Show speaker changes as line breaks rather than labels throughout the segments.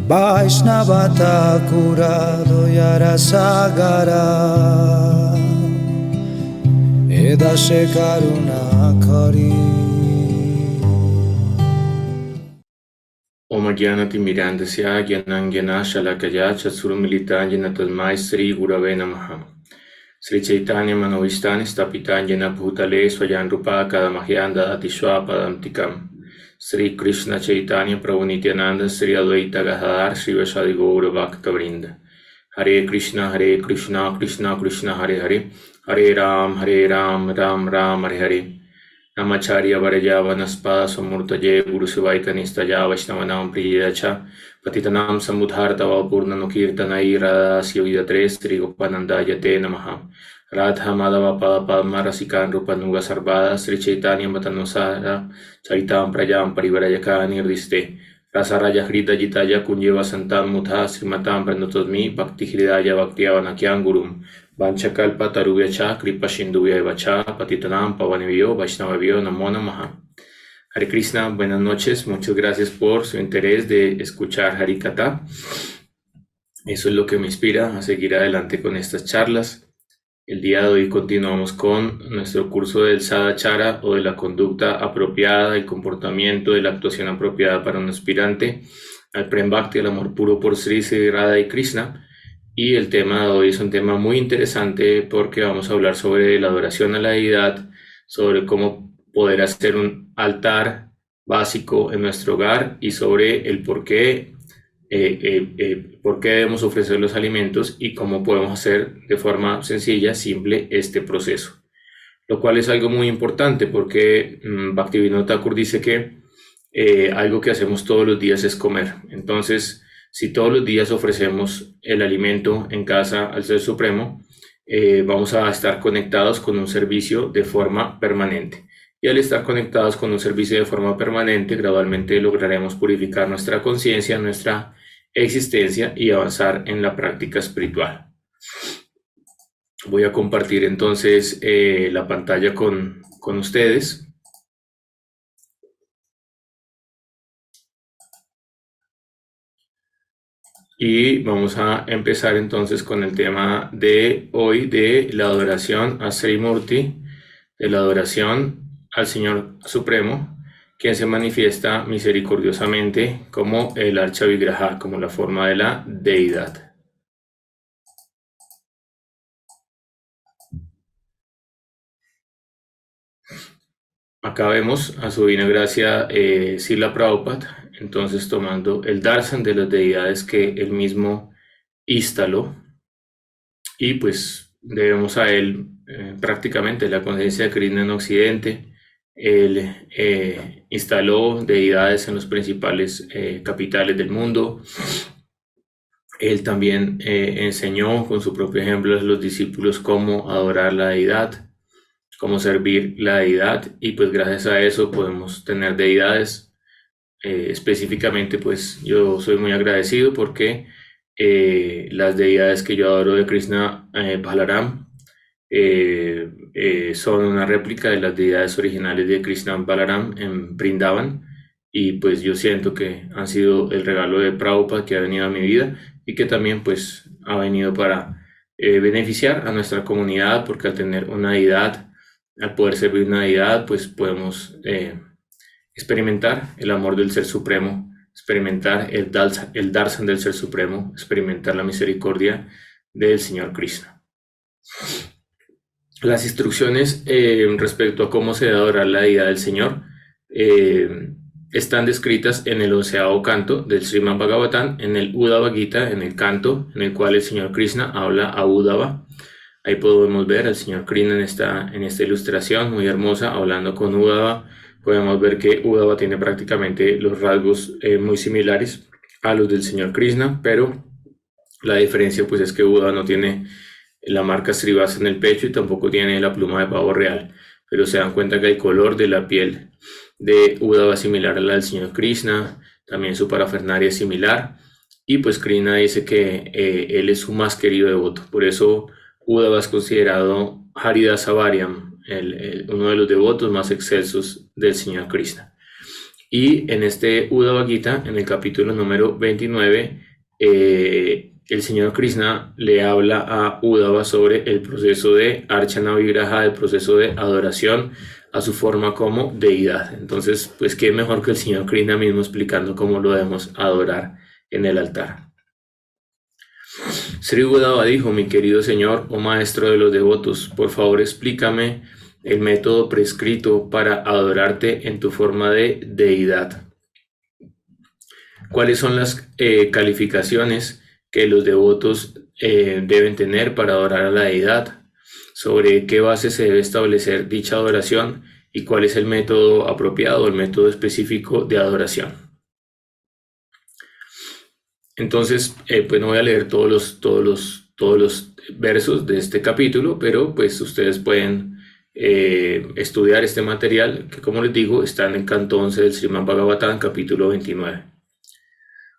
Vaishnava Thakura Doyara Sagara Edashe Karuna Kari.
Om Gyanati Mirandasya Gyanangyana Shalakaya Chaturmilitanjana Tasmai Sri Gurave Namaha. Sri Chaitanya Manovistani Stapitanjana Bhutale Swayan Rupa Kadamahyanda Atishwapadamtikam. Sri Krishna Chaitanya Prabhu Nityananda Sri Advaita Gadadhar Sri Vasadi Gaura Bhaktavrinda. Hare Krishna Krishna Krishna Hare Hare Hare Ram Ram Ram Hare Hare. Namacharya Varaya Vanaspada Samurtaje Guru Sivaita Nistaja Vaishnavanam Priyacha Patitanam Samudhartava Purna Nukirtanai Radhasya Vidatre Sri Gopanandaya Te Namaha. Radha Madhava Padma Rasikan Rupanuga Sarvada Sri Chaitanya Matanusara Charitam Prajam Parivarayaka Nirdiste Rasaraya Hrita Jitaya Kunjeva Santam Mudha Srimatam Pranutodmi Bhakti Hridaya Bhaktiyavanakyan Gurum Vanchakalpa Tarubhyacha Kripa Sindhubhya Vacha Patitanam Pavanebhyo Vaishnavabhyo Namo Namaha. Hare Krishna, buenas noches, muchas gracias por su interés de escuchar Harikatha. Eso es lo que me inspira a seguir adelante con estas charlas. El día de hoy continuamos con nuestro curso del Sadachara o de la conducta apropiada, el comportamiento de la actuación apropiada para un aspirante al Prem Bhakti, al amor puro por Sri Sri Radha y Krishna. Y el tema de hoy es un tema muy interesante porque vamos a hablar sobre la adoración a la deidad, sobre cómo poder hacer un altar básico en nuestro hogar y sobre el por qué debemos ofrecer los alimentos y cómo podemos hacer de forma sencilla, simple, este proceso. Lo cual es algo muy importante porque Bhaktivinoda Thakur dice que algo que hacemos todos los días es comer. Entonces, si todos los días ofrecemos el alimento en casa al Ser Supremo, vamos a estar conectados con un servicio de forma permanente. Y al estar conectados con un servicio de forma permanente, gradualmente lograremos purificar nuestra conciencia, nuestra existencia y avanzar en la práctica espiritual. Voy a compartir entonces la pantalla con ustedes. Y vamos a empezar entonces con el tema de hoy de la adoración a Sri Murti, de la adoración al Señor Supremo, quien se manifiesta misericordiosamente como el Archa Vigraha, como la forma de la deidad. Acá vemos a su divina gracia Srila Prabhupada, entonces tomando el darshan de las deidades que él mismo instaló, y pues debemos a él prácticamente la conciencia de Krishna en Occidente. Él instaló deidades en los principales capitales del mundo. Él también enseñó con su propio ejemplo a los discípulos cómo adorar la deidad, cómo servir la deidad, y pues gracias a eso podemos tener deidades. Específicamente pues yo soy muy agradecido porque las deidades que yo adoro de Krishna Balaram son una réplica de las deidades originales de Krishna Balaram en Vrindavan, y pues yo siento que han sido el regalo de Prabhupada que ha venido a mi vida y que también pues ha venido para beneficiar a nuestra comunidad, porque al tener una deidad, al poder servir una deidad, pues podemos experimentar el amor del Ser Supremo, experimentar el darshan del Ser Supremo, experimentar la misericordia del Señor Krishna. Las instrucciones respecto a cómo se debe adorar la deidad del Señor están descritas en el 11º canto del Srimad Bhagavatam, en el Uddhava Gita, en el canto en el cual el Señor Krishna habla a Uddhava. Ahí podemos ver al Señor Krishna en esta ilustración muy hermosa, hablando con Uddhava. Podemos ver que Uddhava tiene prácticamente los rasgos muy similares a los del Señor Krishna, pero la diferencia pues es que Uddhava no tiene la marca Srivasa en el pecho y tampoco tiene la pluma de pavo real, pero se dan cuenta que el color de la piel de Uddhava es similar a la del Señor Krishna, también su parafernalia es similar, y pues Krishna dice que él es su más querido devoto. Por eso Uddhava es considerado Haridasa Variam, uno de los devotos más excelsos del Señor Krishna. Y en este Uddhava Gita, en el capítulo número 29, el señor Krishna le habla a Uddhava sobre el proceso de Archana Vigraha, el proceso de adoración a su forma como deidad. Entonces, pues qué mejor que el señor Krishna mismo explicando cómo lo debemos adorar en el altar. Sri Uddhava dijo: mi querido señor, oh maestro de los devotos, por favor explícame el método prescrito para adorarte en tu forma de deidad. ¿Cuáles son las calificaciones que los devotos deben tener para adorar a la deidad? ¿Sobre qué base se debe establecer dicha adoración? ¿Y cuál es el método apropiado, el método específico de adoración? Entonces, pues no voy a leer todos los versos de este capítulo, pero pues ustedes pueden estudiar este material que, como les digo, está en el canto 11 del Srimad Bhagavatam, capítulo 29.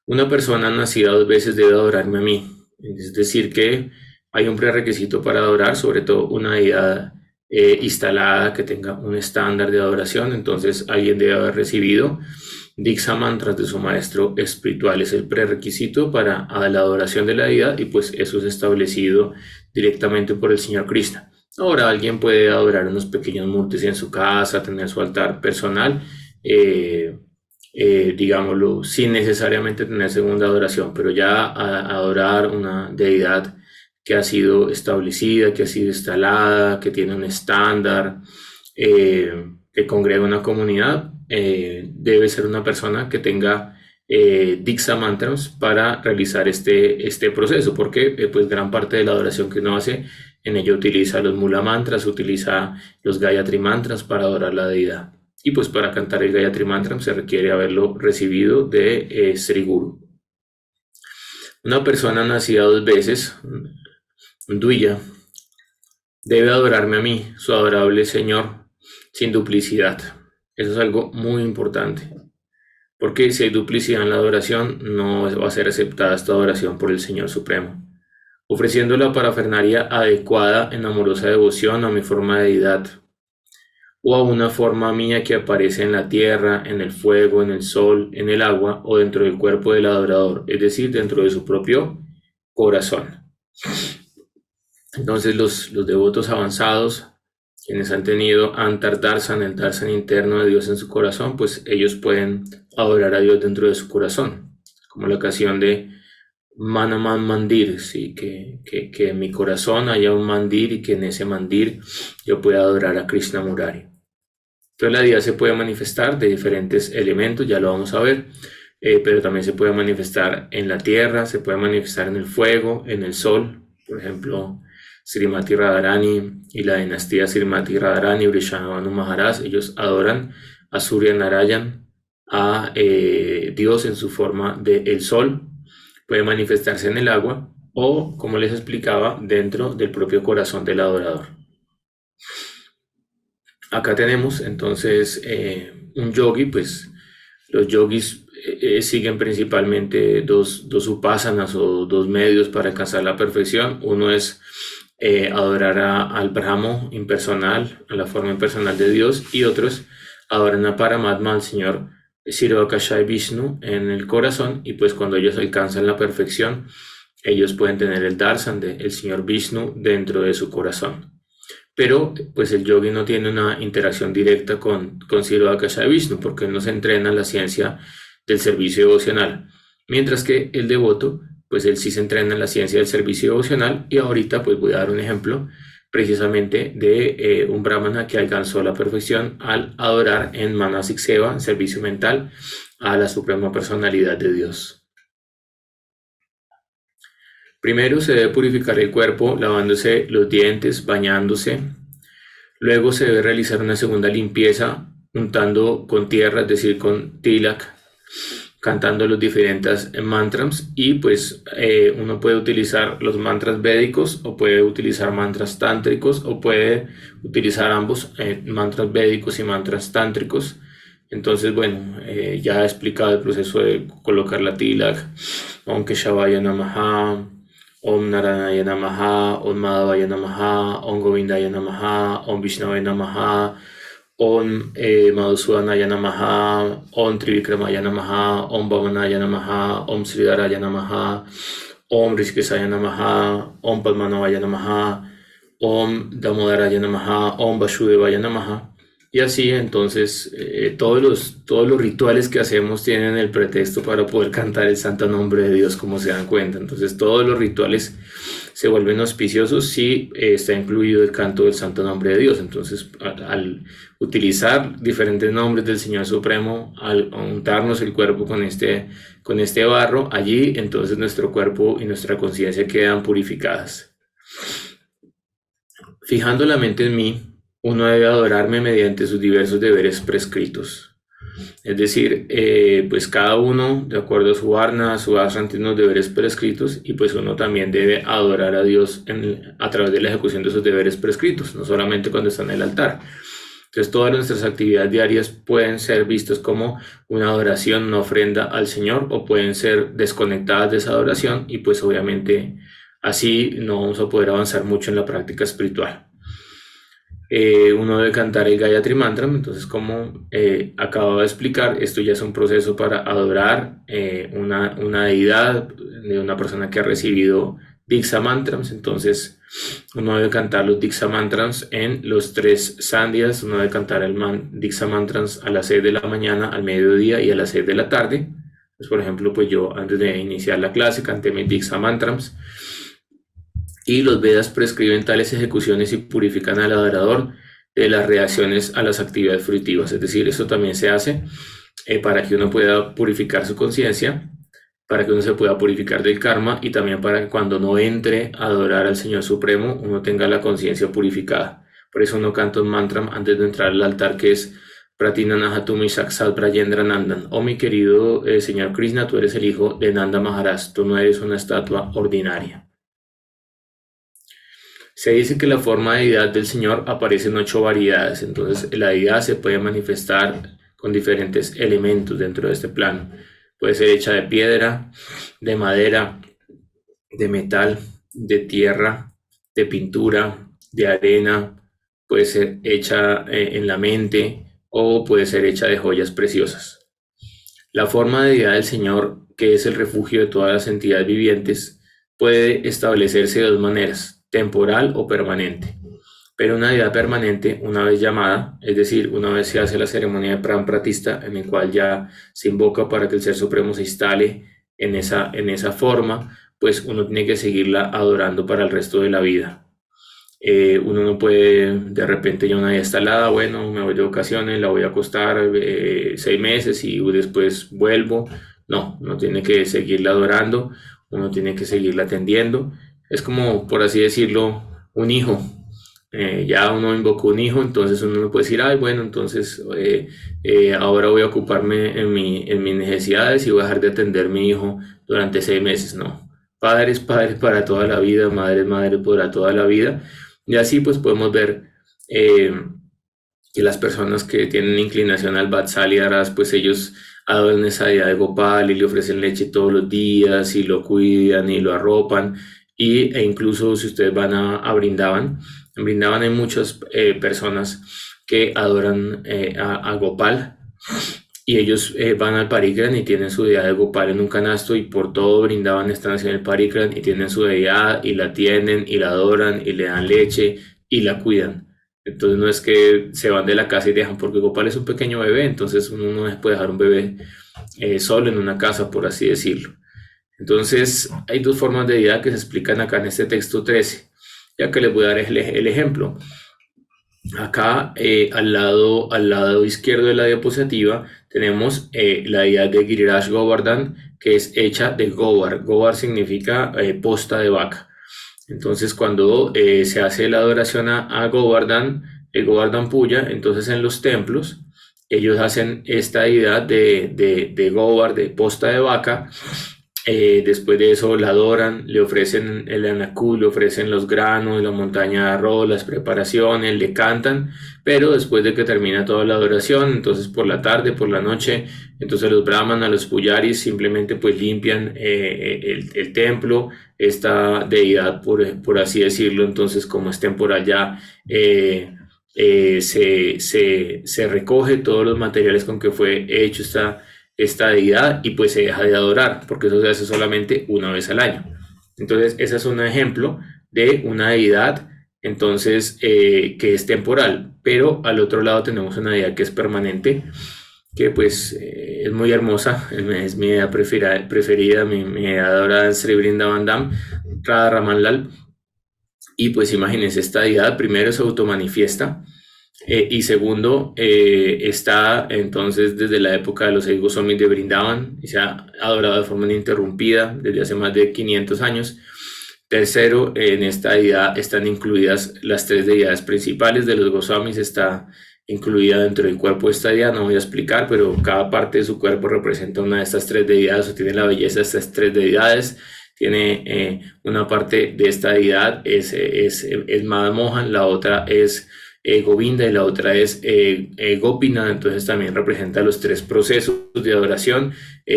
Una persona nacida 2 veces debe adorarme a mí. Es decir, que hay un prerequisito para adorar, sobre todo una deidad instalada que tenga un estándar de adoración. Entonces alguien debe haber recibido Diksha mantras de su maestro espiritual. Es el prerequisito para la adoración de la deidad, y pues eso es establecido directamente por el señor Krishna. Ahora alguien puede adorar unos pequeños murtis en su casa, tener su altar personal, digámoslo, sin necesariamente tener segunda adoración, pero ya adorar una deidad que ha sido establecida, que ha sido instalada, que tiene un estándar, que congrega una comunidad, debe ser una persona que tenga Diksha mantras para realizar este proceso, porque pues gran parte de la adoración que uno hace, en ello utiliza los Mula mantras, utiliza los Gayatri mantras para adorar la deidad. Y pues para cantar el Gayatri Mantra se requiere haberlo recibido de Sri Guru. Una persona nacida 2 veces, Dviya, debe adorarme a mí, su adorable Señor, sin duplicidad. Eso es algo muy importante, porque si hay duplicidad en la adoración, no va a ser aceptada esta adoración por el Señor Supremo. Ofreciendo la parafernalia adecuada en amorosa devoción a mi forma de deidad, o a una forma mía que aparece en la tierra, en el fuego, en el sol, en el agua o dentro del cuerpo del adorador, es decir, dentro de su propio corazón. Entonces los devotos avanzados, quienes han tenido Antar Darshan, el Darshan interno de Dios en su corazón, pues ellos pueden adorar a Dios dentro de su corazón, como la ocasión de Manaman Mandir, ¿sí? que en mi corazón haya un mandir y que en ese mandir yo pueda adorar a Krishna Murari. Entonces la deidad se puede manifestar de diferentes elementos, ya lo vamos a ver, pero también se puede manifestar en la tierra, se puede manifestar en el fuego, en el sol. Por ejemplo, Srimati Radharani y la dinastía Srimati Radharani, Vrishabhanu Maharaj, ellos adoran a Surya Narayan, a Dios en su forma del sol. Puede manifestarse en el agua o, como les explicaba, dentro del propio corazón del adorador. Acá tenemos entonces un yogi, pues los yogis siguen principalmente dos upasanas o 2 medios para alcanzar la perfección. Uno es adorar al Brahmo impersonal, a la forma impersonal de Dios, y otros adoran a Paramatma, al Señor Kshiroda Vishnu en el corazón, y pues cuando ellos alcanzan la perfección, ellos pueden tener el darshan del Señor Vishnu dentro de su corazón. Pero pues el yogi no tiene una interacción directa con Kshiroda Vishnu, porque no se entrena en la ciencia del servicio devocional, mientras que el devoto, pues él sí se entrena en la ciencia del servicio devocional. Y ahorita pues voy a dar un ejemplo precisamente de un brahmana que alcanzó la perfección al adorar en Manasik Seva, en servicio mental, a la suprema personalidad de Dios. Primero se debe purificar el cuerpo lavándose los dientes, bañándose. Luego se debe realizar una segunda limpieza untando con tierra, es decir, con tilak, cantando los diferentes mantras. Y pues uno puede utilizar los mantras védicos o puede utilizar mantras tántricos o puede utilizar ambos, mantras védicos y mantras tántricos. Entonces, bueno, ya he explicado el proceso de colocar la tilak: Om Keshavaya Namaha, Om Naranaya Namaha, Om Madhavaya Namaha, Om Govindaya Namaha, Om Vishnavaya Namaha, Om Madhusudanaya Namaha, Om Trivikramaya Namaha, Om Vamanaya Namaha, Om Sridaraya Namaha, Om Rishikesaya Namaha, Om Padmanabhaya Namaha, Om Damodaraya Namaha, Om Vasudevaya Namaha. Y así entonces todos los rituales que hacemos tienen el pretexto para poder cantar el santo nombre de Dios, como se dan cuenta. Entonces todos los rituales se vuelven auspiciosos si está incluido el canto del santo nombre de Dios. Entonces al utilizar diferentes nombres del Señor Supremo, al untarnos el cuerpo con este barro, allí entonces nuestro cuerpo y nuestra conciencia quedan purificadas. Fijando la mente en mí, uno debe adorarme mediante sus diversos deberes prescritos. Es decir, pues cada uno, de acuerdo a su varna, a su ashram, tiene unos deberes prescritos, y pues uno también debe adorar a Dios a través de la ejecución de esos deberes prescritos, no solamente cuando está en el altar. Entonces todas nuestras actividades diarias pueden ser vistas como una adoración, una ofrenda al Señor, o pueden ser desconectadas de esa adoración, y pues obviamente así no vamos a poder avanzar mucho en la práctica espiritual. Uno debe cantar el Gayatri Mantra. Entonces, como acabo de explicar, esto ya es un proceso para adorar una deidad de una persona que ha recibido Diksha Mantras. Entonces uno debe cantar los Diksha Mantras en los 3 sandhyas. Uno debe cantar el Diksha Mantras a las 6 de la mañana, al mediodía y a las 6 de la tarde. Pues, por ejemplo, pues yo antes de iniciar la clase canté mis Diksha Mantras. Y los Vedas prescriben tales ejecuciones y purifican al adorador de las reacciones a las actividades fruitivas. Es decir, eso también se hace para que uno pueda purificar su conciencia, para que uno se pueda purificar del karma, y también para que cuando uno entre a adorar al Señor Supremo, uno tenga la conciencia purificada. Por eso uno canta un mantra antes de entrar al altar, que es Pratinanahatumi Saksat Brayendra Nandan. Oh mi querido Señor Krishna, tú eres el hijo de Nanda Maharaj, tú no eres una estatua ordinaria. Se dice que la forma de deidad del Señor aparece en 8 variedades. Entonces la deidad se puede manifestar con diferentes elementos dentro de este plano. Puede ser hecha de piedra, de madera, de metal, de tierra, de pintura, de arena. Puede ser hecha en la mente, o puede ser hecha de joyas preciosas. La forma de deidad del Señor, que es el refugio de todas las entidades vivientes, puede establecerse de 2 maneras: temporal o permanente. Pero una deidad permanente, una vez llamada, es decir, una vez se hace la ceremonia de Pran Pratista, en el cual ya se invoca para que el Ser Supremo se instale en esa forma, pues uno tiene que seguirla adorando para el resto de la vida. Uno no puede, de repente ya una ya instalada, bueno, me voy de vacaciones, la voy a acostar 6 meses y después vuelvo. No, uno tiene que seguirla adorando, uno tiene que seguirla atendiendo. Es como, por así decirlo, un hijo. Ya uno invocó un hijo, entonces uno no puede decir, ay, bueno, entonces ahora voy a ocuparme en mis necesidades y voy a dejar de atender a mi hijo durante 6 meses. No, padre es padre para toda la vida, madre es madre para toda la vida. Y así pues podemos ver que las personas que tienen inclinación al Vatsalya, pues ellos adoran esa deidad de Gopal y le ofrecen leche todos los días y lo cuidan y lo arropan. E incluso si ustedes van a Brindavan, en Brindavan hay muchas personas que adoran a Gopal, y ellos van al Parikran y tienen su deidad de Gopal en un canasto, y por todo Brindavan están haciendo el Parikran y tienen su deidad y la atienden y la adoran y le dan leche y la cuidan. Entonces no es que se van de la casa y dejan, porque Gopal es un pequeño bebé, entonces uno no puede dejar un bebé solo en una casa, por así decirlo. Entonces hay 2 formas de deidad que se explican acá en este texto 13, ya que les voy a dar el ejemplo. Acá al lado izquierdo de la diapositiva tenemos la deidad de Giriraj Govardhan, que es hecha de Govar. Govar significa posta de vaca. Entonces cuando se hace la adoración a Govardhan, el Govardhan Puya, entonces en los templos ellos hacen esta deidad de Govar, de posta de vaca. Después de eso la adoran, le ofrecen el anakú, le ofrecen los granos, la montaña de arroz, las preparaciones, le cantan, pero después de que termina toda la adoración, entonces por la tarde, por la noche, entonces los brahmanas, los puyaris simplemente pues limpian el templo, esta deidad por así decirlo. Entonces como es temporal ya se recoge todos los materiales con que fue hecho esta deidad y pues se deja de adorar, porque eso se hace solamente una vez al año. Entonces, ese es un ejemplo de una deidad, entonces, que es temporal, pero al otro lado tenemos una deidad que es permanente, que pues es muy hermosa, es mi deidad preferida, mi deidad adorada es Sri Vrindavan Dham, Radha Raman Lal. Y pues imagínense, esta deidad primero se automanifiesta, y segundo, está entonces desde la época de los 6 Goswamis de Brindavan y se ha adorado de forma ininterrumpida desde hace más de 500 años. Tercero, en esta deidad están incluidas las 3 deidades principales de los Goswamis, está incluida dentro del cuerpo de esta deidad, no voy a explicar, pero cada parte de su cuerpo representa una de estas 3 deidades o tiene la belleza de estas 3 deidades. Tiene una parte de esta deidad es Madha Mohan, la otra es Govinda y la otra es Gopinath, entonces también representa los 3 procesos de adoración,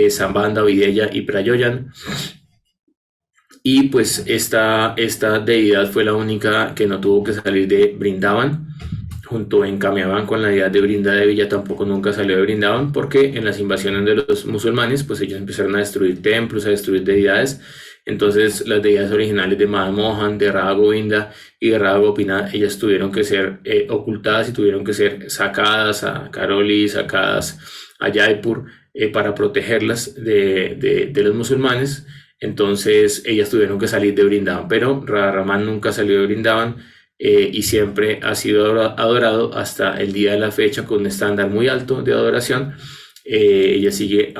Sambandha, Videya y Prayojan. Y pues esta deidad fue la única que no tuvo que salir de Brindavan, junto en Kamyavan con la deidad de Brindadevi, ya tampoco nunca salió de Brindavan, porque en las invasiones de los musulmanes, pues ellos empezaron a destruir templos, a destruir deidades. Entonces las deidades originales de Madha Mohan, de Radha Govinda y de Radha Gopinath, ellas tuvieron que ser ocultadas y tuvieron que ser sacadas a Karoli, sacadas a Jaipur, para protegerlas de los musulmanes. Entonces ellas tuvieron que salir de Brindavan, pero Radha Raman nunca salió de Brindavan, y siempre ha sido adorado hasta el día de la fecha con un estándar muy alto de adoración. Ella sigue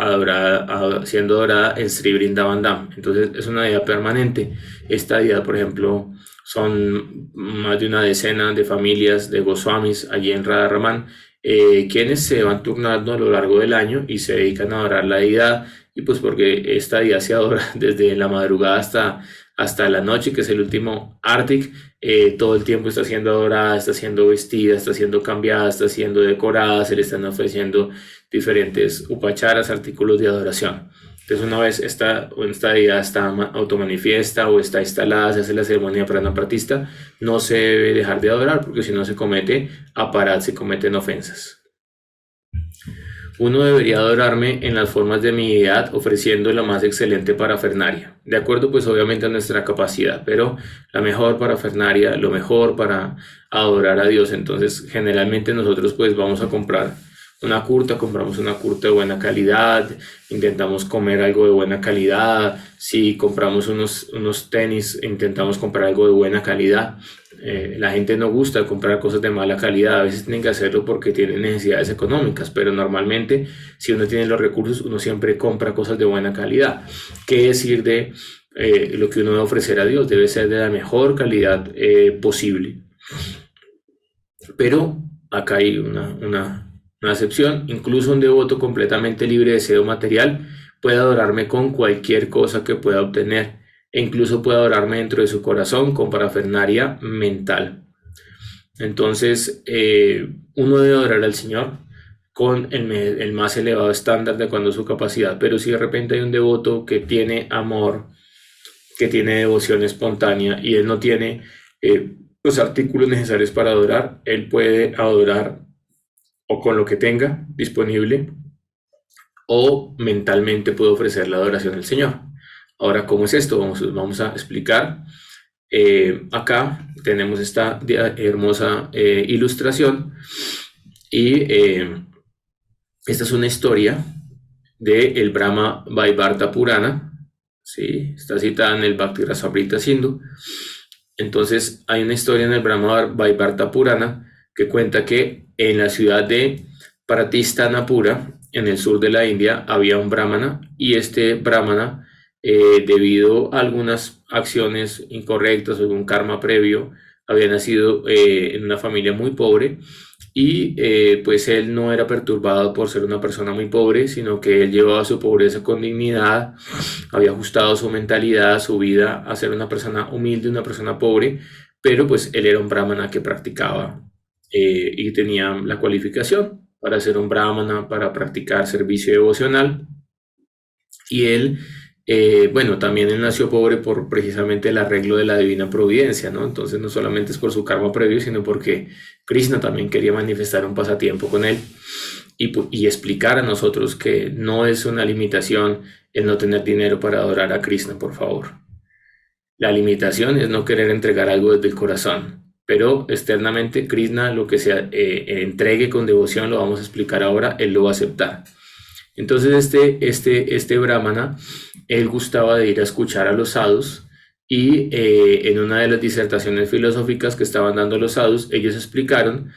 siendo adorada en Sri Vrindavan Dham. Entonces es una deidad permanente. Esta deidad, por ejemplo, son más de una decena de familias de Goswamis allí en Radha Raman, quienes se van turnando a lo largo del año y se dedican a adorar la deidad. Y pues porque esta deidad se adora desde la madrugada hasta la noche, que es el último Artik, todo el tiempo está siendo adorada, está siendo vestida, está siendo cambiada, está siendo decorada, se le están ofreciendo diferentes upacharas, artículos de adoración. Entonces una vez esta deidad está automanifiesta o está instalada, se hace la ceremonia pranapratista, no se debe dejar de adorar, porque si no se comete aparat, se cometen ofensas. Uno debería adorarme en las formas de mi deidad, ofreciendo la más excelente parafernalia, de acuerdo pues obviamente a nuestra capacidad, pero la mejor parafernalia, lo mejor para adorar a Dios. Entonces generalmente nosotros pues vamos a comprar una kurta, compramos una kurta de buena calidad, intentamos comer algo de buena calidad, si compramos unos tenis, intentamos comprar algo de buena calidad. La gente no gusta comprar cosas de mala calidad, a veces tienen que hacerlo porque tienen necesidades económicas, pero normalmente si uno tiene los recursos, uno siempre compra cosas de buena calidad. ¿Qué decir de lo que uno debe ofrecer a Dios? Debe ser de la mejor calidad posible. Pero acá hay una excepción. Incluso un devoto completamente libre de deseo material puede adorarme con cualquier cosa que pueda obtener, e incluso puede adorarme dentro de su corazón con parafernalia mental. Entonces uno debe adorar al Señor con el más elevado estándar de acuerdo a su capacidad, pero si de repente hay un devoto que tiene amor, que tiene devoción espontánea y él no tiene los artículos necesarios para adorar, él puede adorar o con lo que tenga disponible, o mentalmente puede ofrecer la adoración al Señor. Ahora, ¿cómo es esto? Vamos a explicar. Acá tenemos esta hermosa ilustración, y esta es una historia del Brahma Vaivarta Purana, ¿sí? Está citada en el Bhakti Rasamrita Sindhu. Entonces hay una historia en el Brahma Vaivarta Purana que cuenta que en la ciudad de Pratistanapura, en el sur de la India, había un brahmana, y este brahmana, debido a algunas acciones incorrectas o algún karma previo, había nacido en una familia muy pobre, y pues él no era perturbado por ser una persona muy pobre, sino que él llevaba su pobreza con dignidad, había ajustado su mentalidad, su vida a ser una persona humilde, una persona pobre, pero pues él era un brahmana que practicaba y tenía la cualificación para ser un brahmana, para practicar servicio devocional, y él Bueno, también él nació pobre por precisamente el arreglo de la divina providencia, ¿no? Entonces no solamente es por su karma previo, sino porque Krishna también quería manifestar un pasatiempo con él y explicar a nosotros que no es una limitación el no tener dinero para adorar a Krishna, por favor. La limitación es no querer entregar algo desde el corazón. Pero externamente, Krishna, lo que se entregue con devoción, lo vamos a explicar ahora, él lo va a aceptar. Entonces este brahmana, él gustaba de ir a escuchar a los sadhus y en una de las disertaciones filosóficas que estaban dando los sadhus, ellos explicaron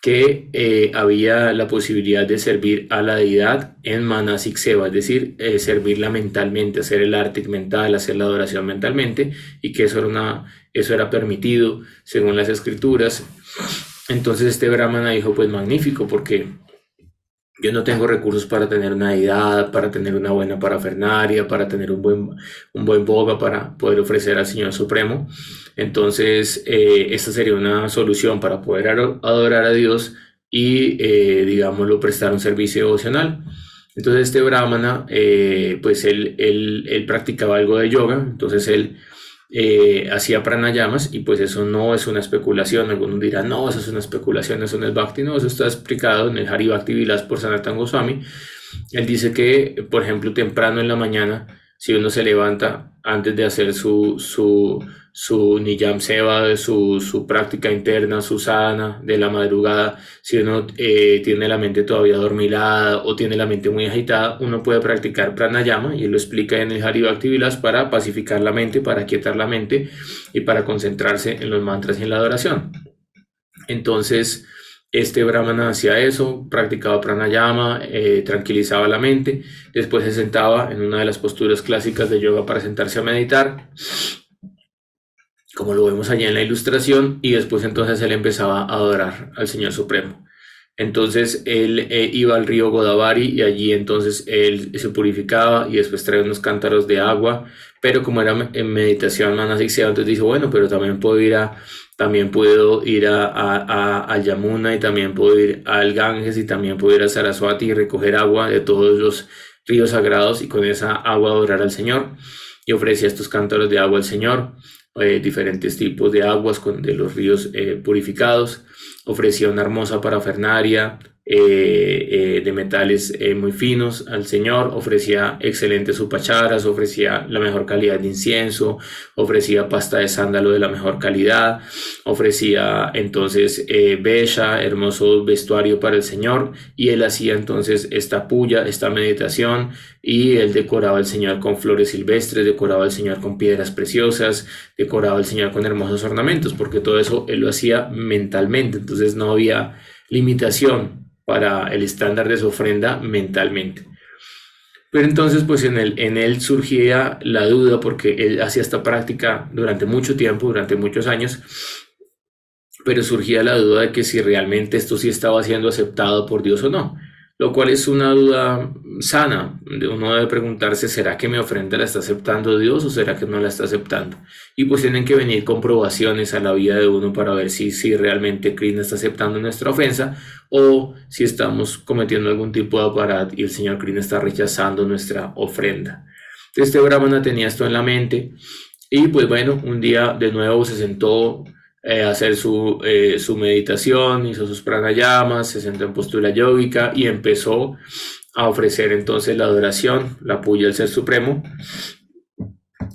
que había la posibilidad de servir a la deidad en manasik seva, es decir, servirla mentalmente, hacer el arte mental, hacer la adoración mentalmente, y que eso era permitido según las escrituras. Entonces este brahmana dijo, pues magnífico, porque yo no tengo recursos para tener una deidad, para tener una buena parafernalia, para tener un buen boga para poder ofrecer al Señor Supremo. Entonces, esta sería una solución para poder adorar a Dios y, digámoslo, prestar un servicio devocional. Entonces, este brahmana, pues él practicaba algo de yoga, entonces él hacía pranayamas, y pues eso no es una especulación. Algunos dirán, no, eso es una especulación, eso no es bhakti. No, eso está explicado en el Hari Bhakti Vilas por Sanatana Goswami. Él dice que, por ejemplo, temprano en la mañana, si uno se levanta antes de hacer su Niyam Seva, su práctica interna, su sadhana de la madrugada, si uno tiene la mente todavía adormilada o tiene la mente muy agitada, uno puede practicar pranayama, y él lo explica en el Hari Bhakti Vilas, para pacificar la mente, para quietar la mente y para concentrarse en los mantras y en la adoración. Entonces, este brahmana hacía eso, practicaba pranayama, tranquilizaba la mente, después se sentaba en una de las posturas clásicas de yoga para sentarse a meditar, como lo vemos allá en la ilustración, y después entonces él empezaba a adorar al Señor Supremo. Entonces él iba al río Godavari, y allí entonces él se purificaba y después traía unos cántaros de agua, pero como era en meditación manasik seva, entonces dice, bueno, pero también puedo ir a Yamuna, y también puedo ir al Ganges, y también puedo ir a Saraswati y recoger agua de todos los ríos sagrados, y con esa agua adorar al Señor. Y ofrecía estos cántaros de agua al Señor, diferentes tipos de aguas de los ríos purificados. Ofrecía una hermosa parafernalia de metales muy finos al Señor, ofrecía excelentes upacharas, ofrecía la mejor calidad de incienso, ofrecía pasta de sándalo de la mejor calidad, ofrecía entonces besha, hermoso vestuario para el Señor, y él hacía entonces esta puya, esta meditación, y él decoraba al Señor con flores silvestres, decoraba al Señor con piedras preciosas, decoraba al Señor con hermosos ornamentos, porque todo eso él lo hacía mentalmente. Entonces no había limitación para el estándar de su ofrenda mentalmente. Pero entonces pues en él surgía la duda, porque él hacía esta práctica durante mucho tiempo, durante muchos años, pero surgía la duda de que si realmente esto sí estaba siendo aceptado por Dios o no, lo cual es una duda sana. Uno debe preguntarse, ¿será que mi ofrenda la está aceptando Dios o será que no la está aceptando? Y pues tienen que venir comprobaciones a la vida de uno para ver si realmente Krishna está aceptando nuestra ofensa, o si estamos cometiendo algún tipo de aparat y el Señor Krishna está rechazando nuestra ofrenda. Este brahmana tenía esto en la mente, y pues bueno, un día de nuevo se sentó a hacer su meditación, hizo sus pranayamas, se sentó en postura yógica y empezó a ofrecer entonces la adoración, la puya al Ser Supremo.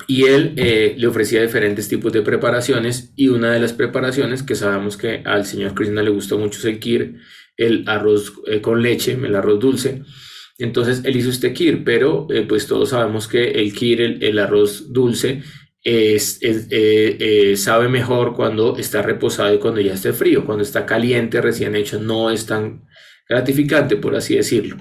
Y él le ofrecía diferentes tipos de preparaciones, y una de las preparaciones que sabemos que al Señor Krishna le gustó mucho es el kheer, el arroz con leche, el arroz dulce. Entonces él hizo este kheer, pero pues todos sabemos que el kheer, el arroz dulce, sabe mejor cuando está reposado y cuando ya esté frío. Cuando está caliente, recién hecho, no es tan gratificante, por así decirlo.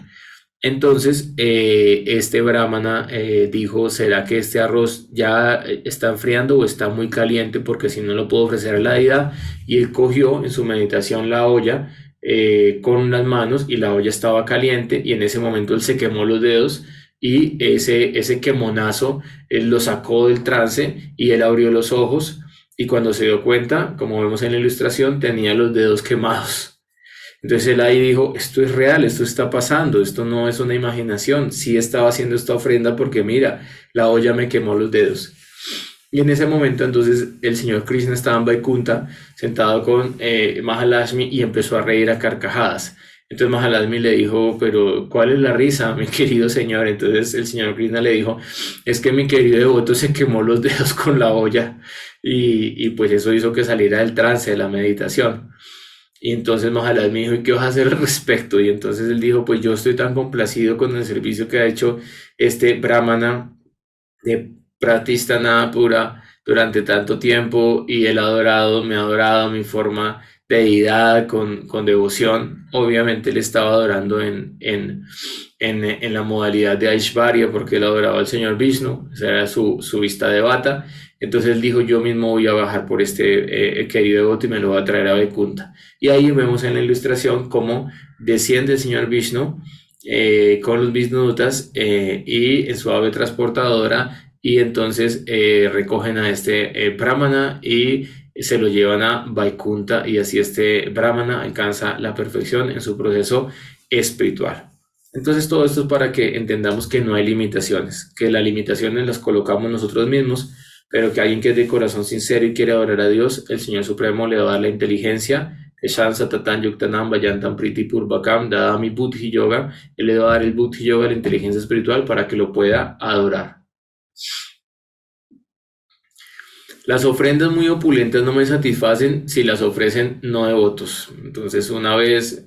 Entonces este brahmana dijo, ¿será que este arroz ya está enfriando o está muy caliente? Porque si no lo puedo ofrecer a la deidad. Y él cogió en su meditación la olla con las manos, y la olla estaba caliente, y en ese momento él se quemó los dedos, y ese quemonazo él lo sacó del trance, y él abrió los ojos, y cuando se dio cuenta, como vemos en la ilustración, tenía los dedos quemados. Entonces él ahí dijo, esto es real, esto está pasando, esto no es una imaginación, sí estaba haciendo esta ofrenda porque mira, la olla me quemó los dedos. Y en ese momento entonces el señor Krishna estaba en Vaikunta sentado con Mahalakshmi y empezó a reír a carcajadas. Entonces Mahalakshmi le dijo, pero ¿cuál es la risa, mi querido señor? Entonces el señor Krishna le dijo, es que mi querido devoto se quemó los dedos con la olla y pues eso hizo que saliera del trance de la meditación. Y entonces Mahalakshmi me dijo, ¿y qué vas a hacer al respecto? Y entonces él dijo, pues yo estoy tan complacido con el servicio que ha hecho este brahmana de Pratistana Pura durante tanto tiempo y él me ha adorado mi forma de deidad con devoción. Obviamente él estaba adorando en la modalidad de Aishvarya porque él adoraba al señor Vishnu, esa era su vista de bata. Entonces él dijo, yo mismo voy a bajar por este querido devoto y me lo voy a traer a Vaikunta. Y ahí vemos en la ilustración cómo desciende el señor Vishnu con los Vishnudutas y en su ave transportadora y entonces recogen a este brahmana y se lo llevan a Vaikunta y así este brahmana alcanza la perfección en su proceso espiritual. Entonces todo esto es para que entendamos que no hay limitaciones, que las limitaciones las colocamos nosotros mismos, pero que alguien que es de corazón sincero y quiere adorar a Dios, el Señor Supremo le va a dar la inteligencia, Shansa Tatan Yuktanam Vayantam Priti Purvakam Dadami Buddhi Yoga, él le va a dar el Buddhi Yoga, la inteligencia espiritual, para que lo pueda adorar. Las ofrendas muy opulentas no me satisfacen si las ofrecen no devotos. Entonces una vez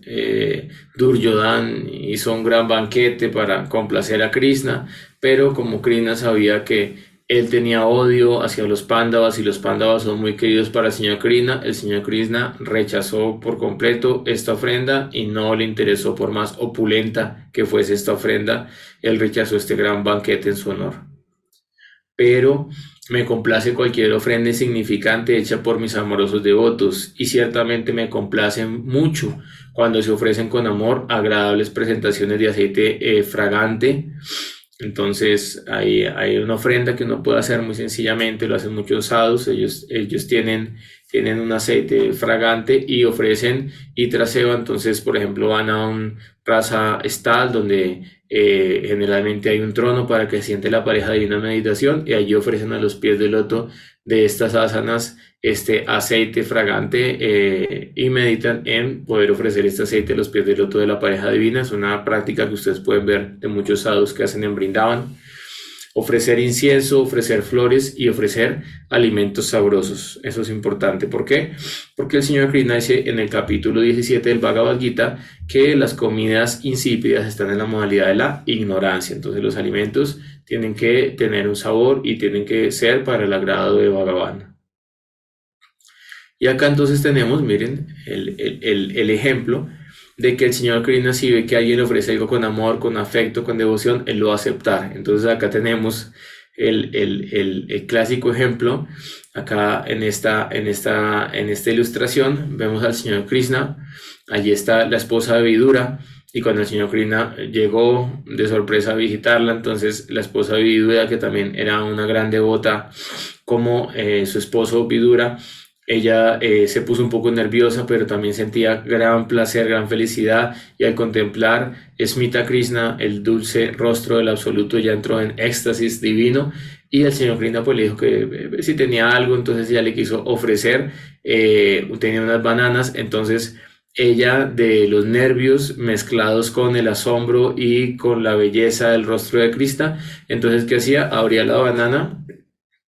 Duryodhana hizo un gran banquete para complacer a Krishna, pero como Krishna sabía que él tenía odio hacia los Pándavas y los Pándavas son muy queridos para el señor Krishna rechazó por completo esta ofrenda y no le interesó por más opulenta que fuese esta ofrenda, él rechazó este gran banquete en su honor. Pero me complace cualquier ofrenda insignificante hecha por mis amorosos devotos y ciertamente me complacen mucho cuando se ofrecen con amor agradables presentaciones de aceite fragante. Entonces hay una ofrenda que uno puede hacer muy sencillamente, lo hacen muchos sadhus, ellos tienen un aceite fragante y ofrecen Itra Seva. Entonces por ejemplo van a un Rasa Stal donde generalmente hay un trono para que siente la pareja divina meditación y allí ofrecen a los pies del loto de estas asanas este aceite fragante y meditan en poder ofrecer este aceite a los pies del loto de la pareja divina. Es una práctica que ustedes pueden ver de muchos sadhus que hacen en Brindavan. Ofrecer incienso, ofrecer flores y ofrecer alimentos sabrosos. Eso es importante. ¿Por qué? Porque el señor Krishna dice en el capítulo 17 del Bhagavad Gita que las comidas insípidas están en la modalidad de la ignorancia. Entonces los alimentos tienen que tener un sabor y tienen que ser para el agrado de Bhagavan. Y acá entonces tenemos, miren, el ejemplo de que el señor Krishna, si ve que alguien le ofrece algo con amor, con afecto, con devoción, él lo va a aceptar. Entonces acá tenemos el clásico ejemplo. Acá en esta ilustración vemos al señor Krishna. Allí está la esposa de Vidura. Y cuando el señor Krishna llegó de sorpresa a visitarla, entonces la esposa de Vidura, que también era una gran devota como su esposo Vidura, ella se puso un poco nerviosa, pero también sentía gran placer, gran felicidad, y al contemplar Smita Krishna, el dulce rostro del absoluto, ya entró en éxtasis divino, y el señor Krishna pues le dijo que si tenía algo, entonces ella le quiso ofrecer, tenía unas bananas. Entonces ella, de los nervios mezclados con el asombro y con la belleza del rostro de Krishna, entonces ¿qué hacía? Abría la banana,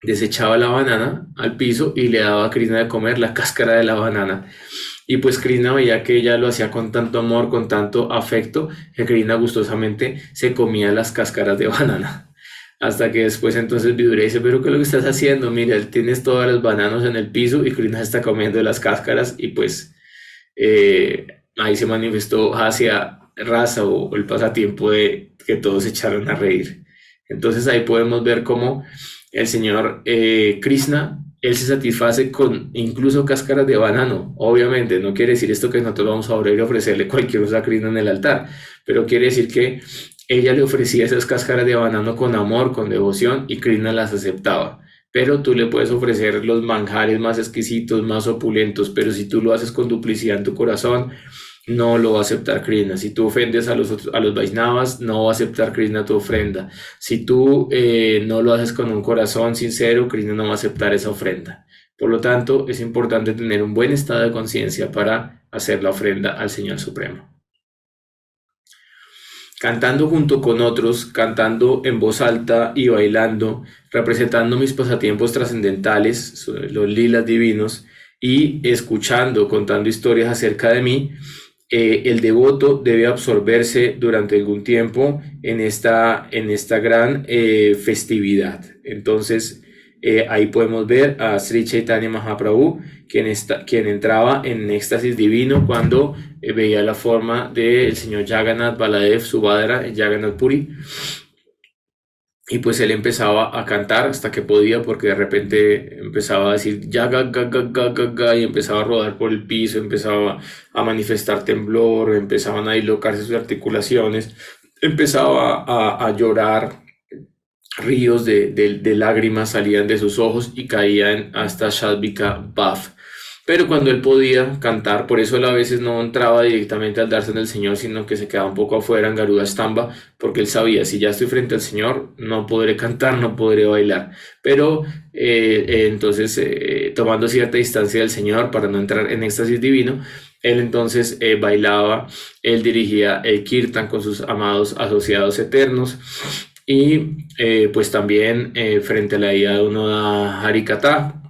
desechaba la banana al piso y le daba a Krishna de comer la cáscara de la banana. Y pues Krishna veía que ella lo hacía con tanto amor, con tanto afecto, que Krishna gustosamente se comía las cáscaras de banana. Hasta que después entonces Vidura dice, pero ¿qué es lo que estás haciendo? Mira, tienes todas las bananas en el piso y Krishna está comiendo las cáscaras. Y pues ahí se manifestó hacia Rasa o el pasatiempo de que todos se echaron a reír. Entonces ahí podemos ver cómo el señor Krishna, él se satisface con incluso cáscaras de banano. Obviamente no quiere decir esto que nosotros vamos a orar y ofrecerle cualquier cosa a Krishna en el altar, pero quiere decir que ella le ofrecía esas cáscaras de banano con amor, con devoción, y Krishna las aceptaba. Pero tú le puedes ofrecer los manjares más exquisitos, más opulentos, pero si tú lo haces con duplicidad en tu corazón, no lo va a aceptar Krishna. Si tú ofendes a los Vaisnavas, no va a aceptar Krishna tu ofrenda. Si tú no lo haces con un corazón sincero, Krishna no va a aceptar esa ofrenda. Por lo tanto, es importante tener un buen estado de conciencia para hacer la ofrenda al Señor Supremo. Cantando junto con otros, cantando en voz alta y bailando, representando mis pasatiempos trascendentales, los lilas divinos, y escuchando, contando historias acerca de mí, el devoto debe absorberse durante algún tiempo en esta gran festividad. Entonces, ahí podemos ver a Sri Chaitanya Mahaprabhu, quien entraba en éxtasis divino cuando veía la forma del señor Jagannath Baladev Subhadra en Jagannath Puri. Y pues él empezaba a cantar hasta que podía, porque de repente empezaba a decir yaga, ga, ga, ga, ga, ga, y empezaba a rodar por el piso, empezaba a manifestar temblor, empezaban a dislocarse sus articulaciones, empezaba a llorar, ríos de lágrimas salían de sus ojos y caían hasta Shadvika Bhav. Pero cuando él podía cantar, por eso él a veces no entraba directamente al darse en el Señor, sino que se quedaba un poco afuera en Garuda Stamba, porque él sabía, si ya estoy frente al Señor, no podré cantar, no podré bailar. Pero entonces, tomando cierta distancia del Señor para no entrar en éxtasis divino, él entonces bailaba, él dirigía el kirtan con sus amados asociados eternos, y pues también frente a la idea de uno da Harikatha.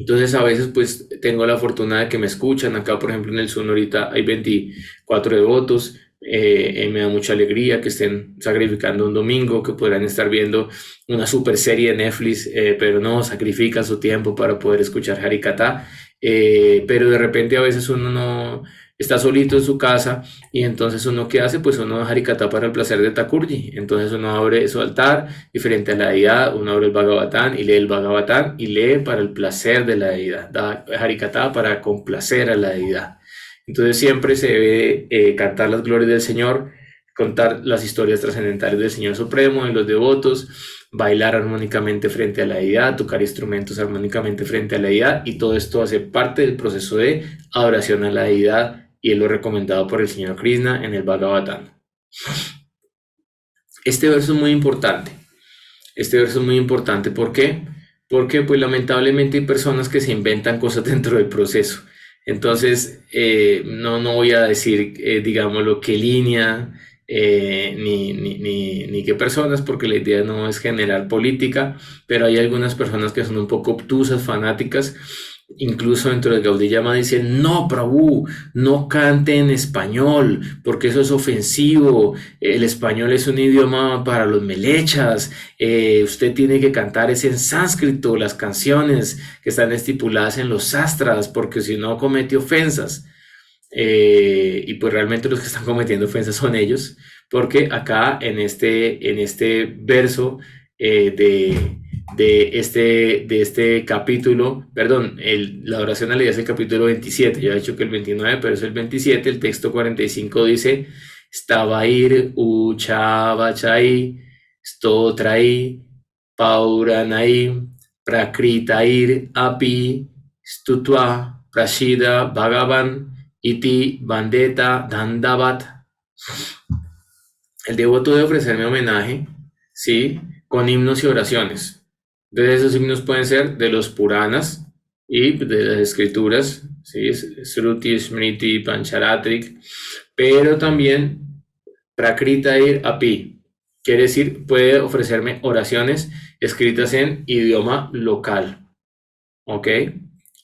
Entonces a veces pues tengo la fortuna de que me escuchan. Acá por ejemplo en el Zoom ahorita hay 24 devotos. Me da mucha alegría que estén sacrificando un domingo, que podrán estar viendo una super serie de Netflix, pero no, sacrifican su tiempo para poder escuchar Harikatha. Pero de repente a veces uno no está solito en su casa, y entonces uno, ¿qué hace? Pues uno da Harikatha para el placer de Thakurji. Entonces uno abre su altar y frente a la deidad uno abre el Bhagavatam y lee el Bhagavatam y lee para el placer de la deidad, da Harikatha para complacer a la deidad. Entonces siempre se debe cantar las glorias del Señor, contar las historias trascendentales del Señor Supremo, de los devotos, bailar armónicamente frente a la deidad, tocar instrumentos armónicamente frente a la deidad, y todo esto hace parte del proceso de adoración a la deidad, y es lo recomendado por el Señor Krishna en el Bhagavatam. Este verso es muy importante. ¿Por qué? Porque pues lamentablemente hay personas que se inventan cosas dentro del proceso. Entonces, no voy a decir, digámoslo, qué línea, ni qué personas, porque la idea no es generar política, pero hay algunas personas que son un poco obtusas, fanáticas. Incluso dentro del Gaudiyama dicen: no, Prabhu, no cante en español, porque eso es ofensivo. El español es un idioma para los melechas. Usted tiene que cantar es en sánscrito, las canciones que están estipuladas en los sastras, porque si no comete ofensas. Y pues realmente los que están cometiendo ofensas son ellos, porque acá en este verso de este capítulo, perdón, la oración a la deidad es el capítulo 27, yo he dicho que el 29, pero es el 27, el texto 45 dice: Stavair uchavachai, stotrai, pauranai, prakritair api, stutva, prashida, bhagavan, iti, bandeta, dandavat. El devoto debe ofrecerme homenaje, ¿sí?, con himnos y oraciones. Entonces esos himnos pueden ser de los Puranas y de las escrituras, ¿sí?, Sruti, Smriti, Pancharatrik, pero también Prakritair Api, quiere decir, puede ofrecerme oraciones escritas en idioma local, ¿ok?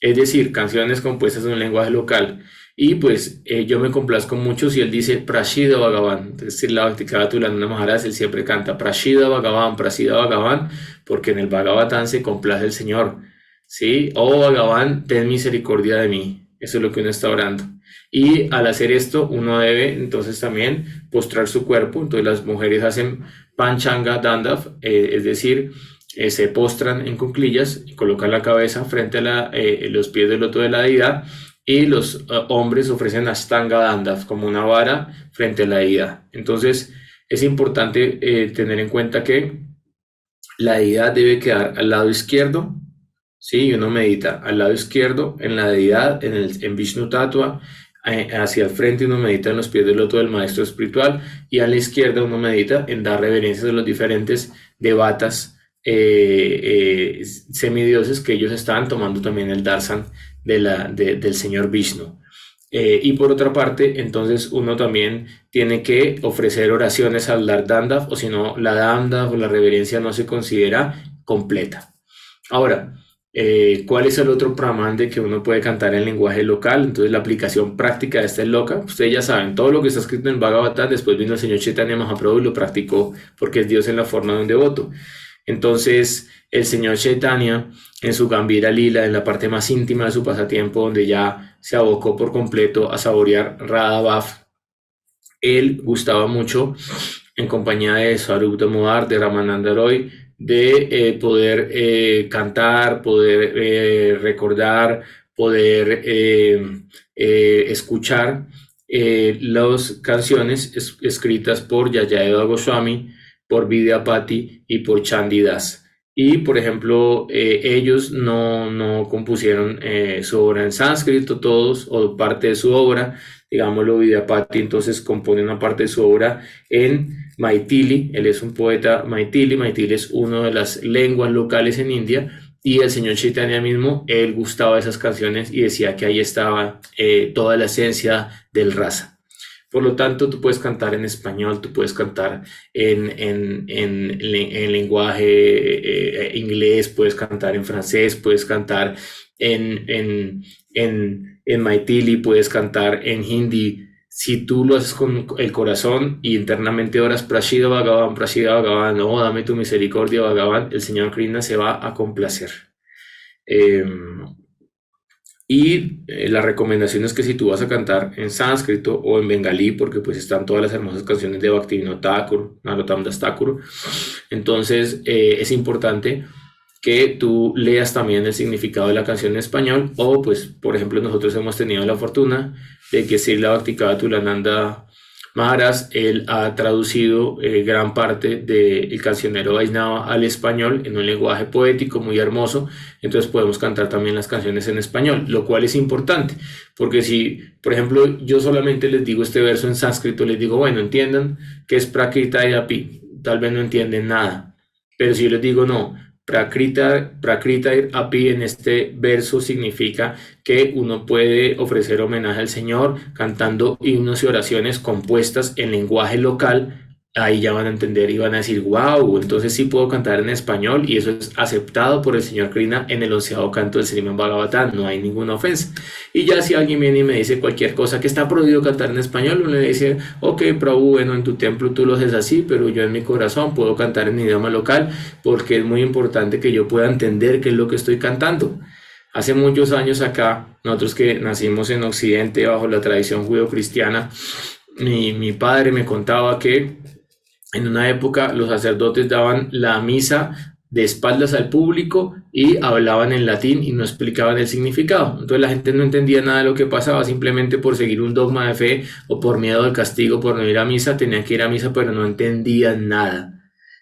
Es decir, canciones compuestas en un lenguaje local. Y pues yo me complazco mucho si él dice Prashida Bhagavan. Es decir, la Bhakti-Katulana Maharaj, él siempre canta Prashida Bhagavan, porque en el Bhagavatam se complace el Señor, ¿sí? Oh Bhagavan, ten misericordia de mí. Eso es lo que uno está orando. Y al hacer esto, uno debe entonces también postrar su cuerpo. Entonces las mujeres hacen Panchanga Dandav, es decir, se postran en cuclillas y colocan la cabeza frente a los pies del loto de la deidad. Y los hombres ofrecen Ashtanga Dandav, como una vara frente a la deidad. Entonces es importante tener en cuenta que la deidad debe quedar al lado izquierdo, ¿sí? Y uno medita al lado izquierdo en la deidad, en Vishnu Tattva, hacia el frente uno medita en los pies del loto del maestro espiritual y a la izquierda uno medita en dar reverencias a los diferentes devatas semidioses que ellos estaban tomando también el darshan del señor Vishnu. Y por otra parte, entonces uno también tiene que ofrecer oraciones al dar dandav, o si no, la dandav o la reverencia no se considera completa. Ahora, ¿cuál es el otro pramande que uno puede cantar en lenguaje local? Entonces la aplicación práctica de esta es loca. Ustedes ya saben, todo lo que está escrito en Bhagavatam, después vino el señor Chaitanya Mahaprabhu y lo practicó porque es Dios en la forma de un devoto. Entonces el señor Chaitanya en su Gambhira Lila, en la parte más íntima de su pasatiempo, donde ya se abocó por completo a saborear Radha Bhav, él gustaba mucho en compañía de Swarup Damodar, de Ramananda Roy, de poder cantar, poder recordar, poder escuchar las canciones escritas por Yayadeva Goswami, por Vidyapati y por Chandidas. Y, por ejemplo, ellos no compusieron su obra en sánscrito, todos, o parte de su obra, digámoslo, Vidyapati entonces compone una parte de su obra en Maithili. Él es un poeta Maithili. Maithili es una de las lenguas locales en India, y el señor Chaitanya mismo, él gustaba de esas canciones y decía que ahí estaba toda la esencia del rasa. Por lo tanto, tú puedes cantar en español, tú puedes cantar en lenguaje inglés, puedes cantar en francés, puedes cantar en Maithili, puedes cantar en hindi. Si tú lo haces con el corazón y internamente oras Prashida Bhagavan, oh, dame tu misericordia, Bhagavan, el señor Krishna se va a complacer. La recomendación es que si tú vas a cantar en sánscrito o en bengalí, porque pues están todas las hermosas canciones de Bhaktivinoda Thakur, Narottam Das Thakur, entonces es importante que tú leas también el significado de la canción en español, o pues por ejemplo nosotros hemos tenido la fortuna de que Srila Bhaktivinoda Maharaj, él ha traducido gran parte del cancionero Vaishnava al español en un lenguaje poético muy hermoso, entonces podemos cantar también las canciones en español, lo cual es importante, porque si, por ejemplo, yo solamente les digo este verso en sánscrito, les digo, bueno, entiendan que es Prakrita y Api, tal vez no entienden nada, pero si yo les digo, no, Prakrita Api en este verso significa que uno puede ofrecer homenaje al Señor cantando himnos y oraciones compuestas en lenguaje local. Ahí ya van a entender y van a decir, wow, entonces sí puedo cantar en español, y eso es aceptado por el señor Krishna en el 11º canto del Srimad Bhagavatam, no hay ninguna ofensa. Y ya si alguien viene y me dice cualquier cosa que está prohibido cantar en español, uno le dice, ok, Prabhu, bueno, en tu templo tú lo haces así, pero yo en mi corazón puedo cantar en idioma local, porque es muy importante que yo pueda entender qué es lo que estoy cantando. Hace muchos años acá, nosotros que nacimos en Occidente bajo la tradición judeo-cristiana, mi padre me contaba que en una época los sacerdotes daban la misa de espaldas al público y hablaban en latín y no explicaban el significado. Entonces la gente no entendía nada de lo que pasaba, simplemente por seguir un dogma de fe o por miedo al castigo por no ir a misa, tenían que ir a misa, pero no entendían nada.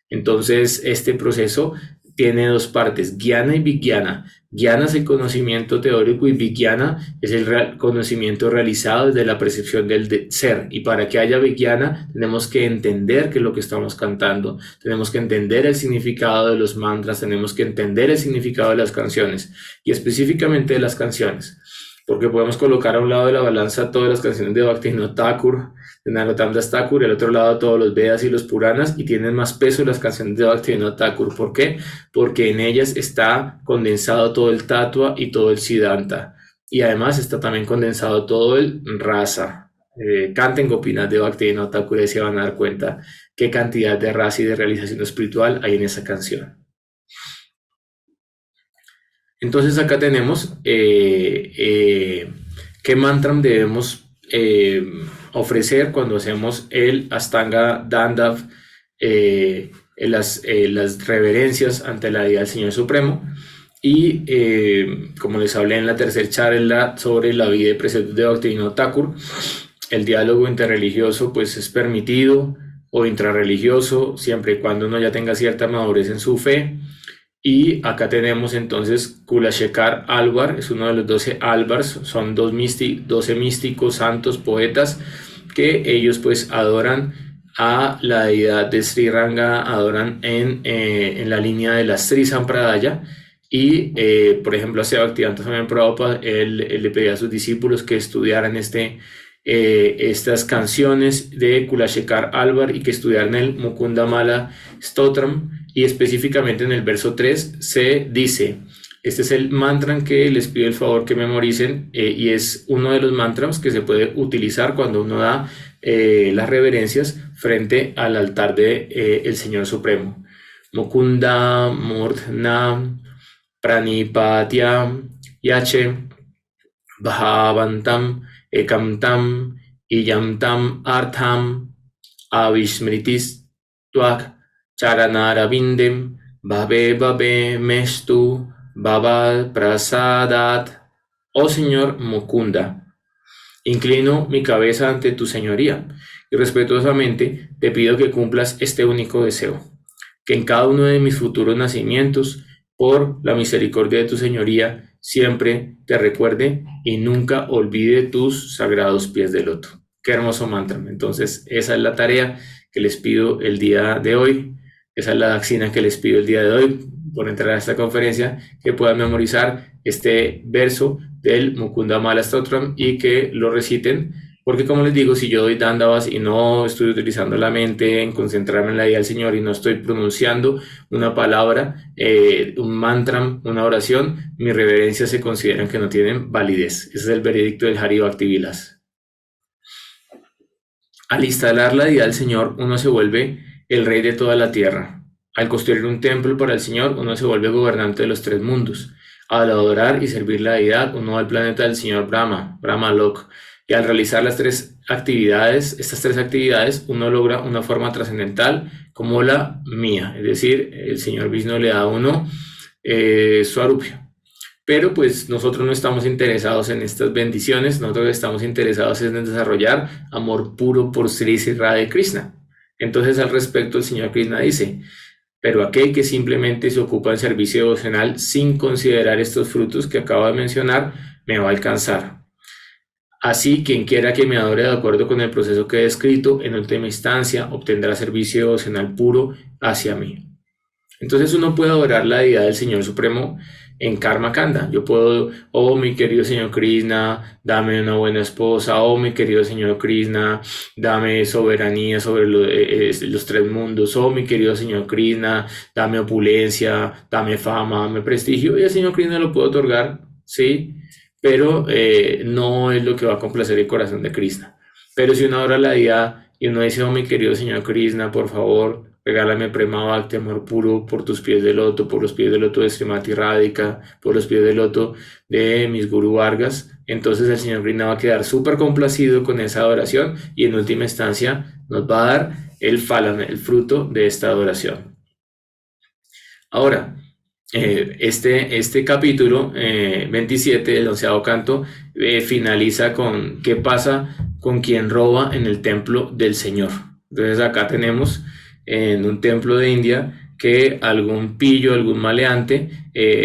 Entonces este proceso tiene dos partes, Jnana y Vijnana. Jnana es el conocimiento teórico y Vijnana es el conocimiento realizado desde la percepción del ser. Y para que haya Vijnana tenemos que entender qué es lo que estamos cantando, tenemos que entender el significado de los mantras, tenemos que entender el significado de las canciones, y específicamente de las canciones, porque podemos colocar a un lado de la balanza todas las canciones de Bhaktivinoda Thakur, de Narottam Das Thakur, y al otro lado todos los Vedas y los Puranas, y tienen más peso las canciones de Bhaktivinoda Thakur. ¿Por qué? Porque en ellas está condensado todo el Tattva y todo el Siddhanta, y además está también condensado todo el Rasa. Canten Gopinath de Bhaktivinoda Thakur y se van a dar cuenta qué cantidad de rasa y de realización espiritual hay en esa canción. Entonces acá tenemos qué mantra debemos ofrecer cuando hacemos el Astanga Dandav, las reverencias ante la deidad del Señor Supremo. Y como les hablé en la tercera charla sobre la vida y preceptos de Bhaktivinoda Thakur, el diálogo interreligioso pues es permitido, o intrarreligioso, siempre y cuando uno ya tenga cierta madurez en su fe. Y acá tenemos entonces Kulashekar Alvar, es uno de los 12 Alvars, son 12 místicos, santos, poetas, que ellos pues adoran a la deidad de Sri Ranga, adoran en la línea de la Sri Sampradaya. Y por ejemplo a Bhaktivedanta Swami Prabhupada, él le pedía a sus discípulos que estudiaran estas canciones de Kulashekar Alvar y que estudiaran el Mukunda Mala Stotram. Y específicamente en el verso 3 se dice, este es el mantra que les pido el favor que memoricen, y es uno de los mantras que se puede utilizar cuando uno da las reverencias frente al altar de el Señor Supremo. Mukunda Murthnam Pranipatyam Yache Bhavantam Ekamtam Iyamtam Artham Avishmritis Tuak Charanarabindem Babe Mestu Babal Prasadat. Oh Señor Mukunda, inclino mi cabeza ante tu señoría y respetuosamente te pido que cumplas este único deseo, que en cada uno de mis futuros nacimientos, por la misericordia de tu señoría, siempre te recuerde y nunca olvide tus sagrados pies de loto. Qué hermoso mantra. Entonces, esa es la tarea que les pido el día de hoy. Esa es la daxina que les pido el día de hoy por entrar a esta conferencia, que puedan memorizar este verso del Mukunda Mala Stotram y que lo reciten, porque como les digo, si yo doy dandavas y no estoy utilizando la mente en concentrarme en la idea del Señor y no estoy pronunciando una palabra, un mantra, una oración, mis reverencias se consideran que no tienen validez. Ese es el veredicto del Hari Bhakti Vilas. Al instalar la deidad del Señor, uno se vuelve el rey de toda la tierra. Al construir un templo para el Señor, uno se vuelve gobernante de los 3 mundos. Al adorar y servir la deidad, uno va al planeta del Señor Brahma, Brahmalok. Y al realizar estas 3 actividades, uno logra una forma trascendental como la mía. Es decir, el Señor Vishnu le da a uno su arupia. Pero pues nosotros no estamos interesados en estas bendiciones, nosotros estamos interesados en desarrollar amor puro por Sri Radha Krishna. Entonces al respecto el Señor Krishna dice, pero aquel que simplemente se ocupa en servicio devocional sin considerar estos frutos que acabo de mencionar, me va a alcanzar. Así, quien quiera que me adore de acuerdo con el proceso que he descrito, en última instancia obtendrá servicio devocional puro hacia mí. Entonces uno puede adorar la deidad del Señor Supremo en Karma Kanda. Yo puedo, oh mi querido Señor Krishna, dame una buena esposa. Oh mi querido Señor Krishna, dame soberanía sobre los 3 mundos. Oh mi querido Señor Krishna, dame opulencia, dame fama, dame prestigio. Y el Señor Krishna lo puede otorgar, sí, pero no es lo que va a complacer el corazón de Krishna. Pero si uno adora la deidad y uno dice, oh mi querido Señor Krishna, por favor, regálame prema bhakti, amor puro, por tus pies de loto, por los pies de loto de Srimati Radhika, por los pies de loto de mis Guru Vargas. Entonces el Señor Krishna va a quedar súper complacido con esa adoración y en última instancia nos va a dar el phalam, el fruto de esta adoración. Ahora, este capítulo 27 del 11º canto finaliza con qué pasa con quien roba en el templo del Señor. Entonces acá tenemos en un templo de India que algún pillo, algún maleante,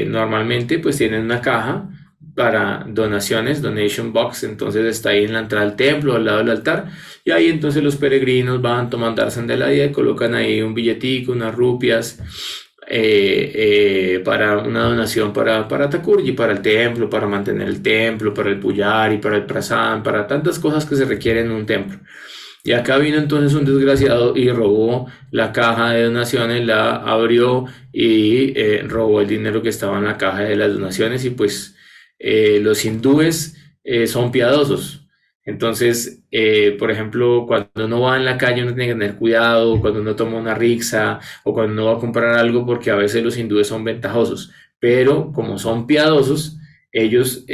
normalmente pues tienen una caja para donaciones, donation box, entonces está ahí en la entrada del templo, al lado del altar, y ahí entonces los peregrinos van, toman darshan de la día y colocan ahí un billetico, unas rupias, para una donación para Thakurji, para el templo, para mantener el templo, para el puyari, para el prasad, para tantas cosas que se requieren en un templo. Y acá vino entonces un desgraciado y robó la caja de donaciones, la abrió y robó el dinero que estaba en la caja de las donaciones. Y pues los hindúes son piadosos. Entonces, por ejemplo, cuando uno va en la calle uno tiene que tener cuidado, cuando uno toma una rickshaw o cuando uno va a comprar algo, porque a veces los hindúes son ventajosos. Pero como son piadosos, ellos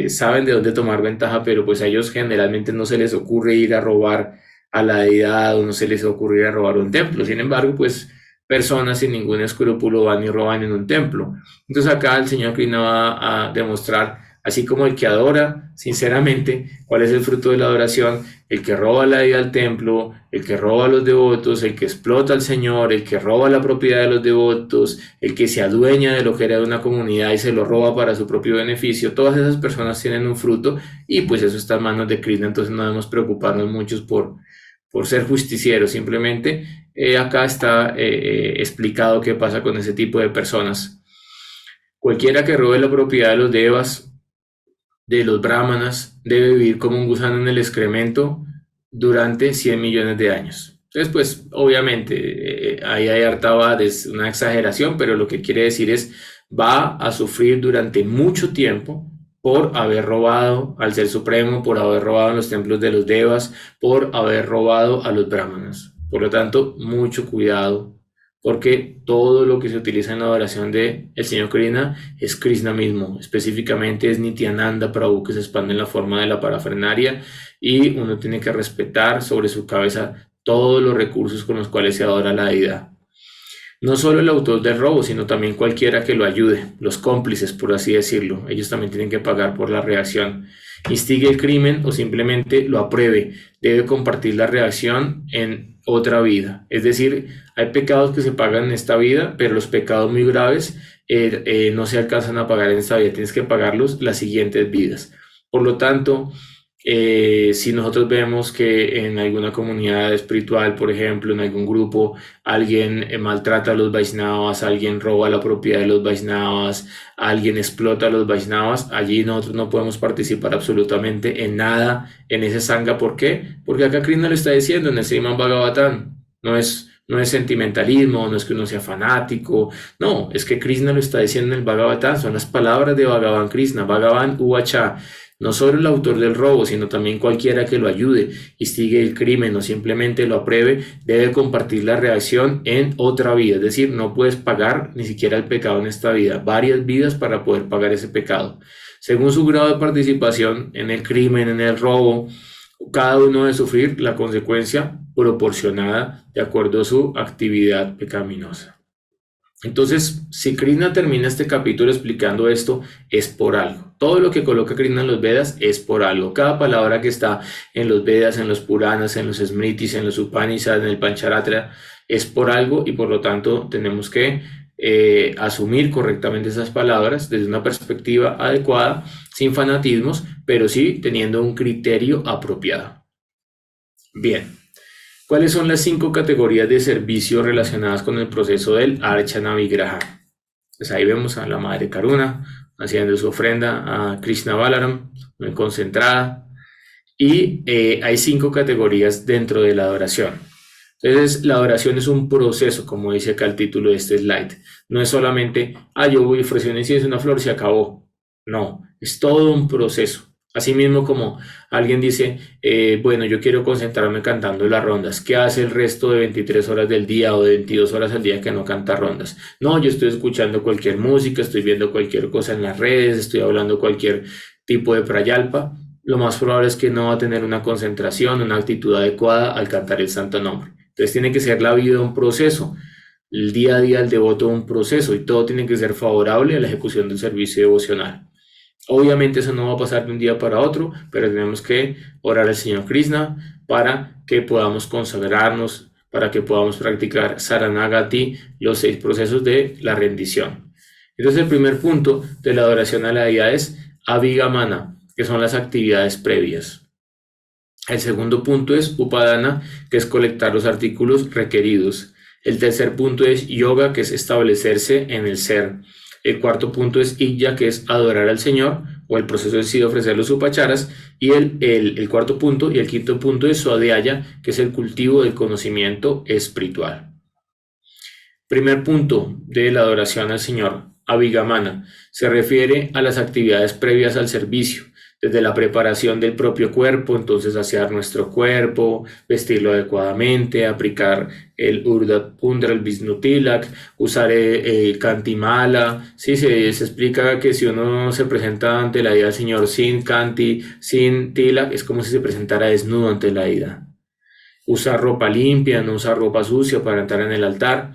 saben de dónde tomar ventaja, pero pues a ellos generalmente no se les ocurre ir a robar a la deidad o no se les ocurre ir a robar un templo. Sin embargo, pues personas sin ningún escrúpulo van y roban en un templo. Entonces acá el Señor Krishna va a demostrar así como el que adora sinceramente. ¿Cuál es el fruto de la adoración? El que roba la ida al templo, el que roba a los devotos, el que explota al Señor, el que roba la propiedad de los devotos, el que se adueña de lo que era de una comunidad y se lo roba para su propio beneficio. Todas esas personas tienen un fruto y pues eso está en manos de Krishna, entonces no debemos preocuparnos muchos por ser justicieros. Simplemente acá está explicado qué pasa con ese tipo de personas. Cualquiera que robe la propiedad de los devas, de los brahmanas, debe vivir como un gusano en el excremento durante 100 millones de años. Entonces, pues, obviamente, ahí hay harta, es una exageración, pero lo que quiere decir es, va a sufrir durante mucho tiempo por haber robado al Ser Supremo, por haber robado en los templos de los devas, por haber robado a los brahmanas. Por lo tanto, mucho cuidado, porque todo lo que se utiliza en la adoración de el Señor Krishna es Krishna mismo, específicamente es Nityananda Prabhu, que se expande en la forma de la parafrenaria, y uno tiene que respetar sobre su cabeza todos los recursos con los cuales se adora la deidad. No solo el autor del robo, sino también cualquiera que lo ayude, los cómplices, por así decirlo. Ellos también tienen que pagar por la reacción. Instigue el crimen o simplemente lo apruebe. Debe compartir la reacción en otra vida. Es decir, hay pecados que se pagan en esta vida, pero los pecados muy graves no se alcanzan a pagar en esta vida. Tienes que pagarlos las siguientes vidas. Por lo tanto, si nosotros vemos que en alguna comunidad espiritual, por ejemplo, en algún grupo, alguien maltrata a los Vaishnavas, alguien roba la propiedad de los Vaishnavas, alguien explota a los Vaishnavas, allí nosotros no podemos participar absolutamente en nada en ese sangha. ¿Por qué? Porque acá Krishna lo está diciendo en el Srimad Bhagavatam. No es sentimentalismo, no es que uno sea fanático, no, es que Krishna lo está diciendo en el Bhagavatam, son las palabras de Bhagavan Krishna, Bhagavan Uvacha. No solo el autor del robo, sino también cualquiera que lo ayude, instigue el crimen o simplemente lo apruebe, debe compartir la reacción en otra vida. Es decir, no puedes pagar ni siquiera el pecado en esta vida, varias vidas para poder pagar ese pecado. Según su grado de participación en el crimen, en el robo, cada uno debe sufrir la consecuencia proporcionada de acuerdo a su actividad pecaminosa. Entonces, si Krishna termina este capítulo explicando esto, es por algo. Todo lo que coloca Krishna en los Vedas es por algo. Cada palabra que está en los Vedas, en los Puranas, en los Smritis, en los Upanishads, en el Pancharatra, es por algo, y por lo tanto tenemos que asumir correctamente esas palabras desde una perspectiva adecuada, sin fanatismos, pero sí teniendo un criterio apropiado. Bien. ¿Cuáles son las 5 categorías de servicio relacionadas con el proceso del Archana Vigraha? Pues ahí vemos a la Madre Karuna haciendo su ofrenda a Krishna Balaram, muy concentrada. Y hay 5 categorías dentro de la adoración. Entonces, la adoración es un proceso, como dice acá el título de este slide. No es solamente, yo voy a ofrecer un incienso, una flor, se acabó. No, es todo un proceso. Asimismo, como alguien dice, bueno, yo quiero concentrarme cantando las rondas. ¿Qué hace el resto de 23 horas del día o de 22 horas al día que no canta rondas? No, yo estoy escuchando cualquier música, estoy viendo cualquier cosa en las redes, estoy hablando cualquier tipo de prayalpa. Lo más probable es que no va a tener una concentración, una actitud adecuada al cantar el santo nombre. Entonces tiene que ser la vida un proceso, el día a día del devoto un proceso, y todo tiene que ser favorable a la ejecución del servicio devocional. Obviamente eso no va a pasar de un día para otro, pero tenemos que orar al Señor Krishna para que podamos consagrarnos, para que podamos practicar Saranagati, los 6 procesos de la rendición. Entonces el primer punto de la adoración a la deidad es Abhigamana, que son las actividades previas. El segundo punto es Upadana, que es colectar los artículos requeridos. El tercer punto es Yoga, que es establecerse en el ser. El cuarto punto es Ijja, que es adorar al Señor, o el proceso en sí de ofrecer los upacharas. Y el cuarto punto y el quinto punto es Swadhyaya, que es el cultivo del conocimiento espiritual. Primer punto de la adoración al Señor, Abhigamana, se refiere a las actividades previas al servicio, desde la preparación del propio cuerpo, entonces asear nuestro cuerpo, vestirlo adecuadamente, aplicar el Urdat Pundra, el Vishnu Tilak, usar el Kantimala. Sí, se explica que si uno se presenta ante la deidad del Señor sin Kanti, sin Tilak, es como si se presentara desnudo ante la deidad. Usar ropa limpia, no usar ropa sucia para entrar en el altar.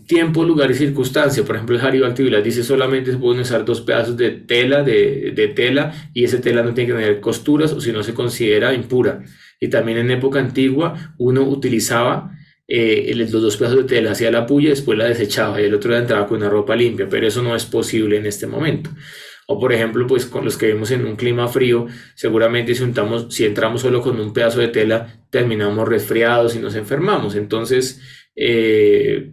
tiempo, lugar y circunstancia. Por ejemplo, el Hari Bhakti Vilas dice solamente se pueden usar 2 pedazos de tela, de tela, y esa tela no tiene que tener costuras o si no se considera impura. Y también en época antigua uno utilizaba los 2 pedazos de tela, hacía la puya y después la desechaba y el otro día entraba con una ropa limpia, pero eso no es posible en este momento. O por ejemplo, pues con los que vivimos en un clima frío, seguramente si entramos solo con un pedazo de tela, terminamos resfriados y nos enfermamos. Entonces,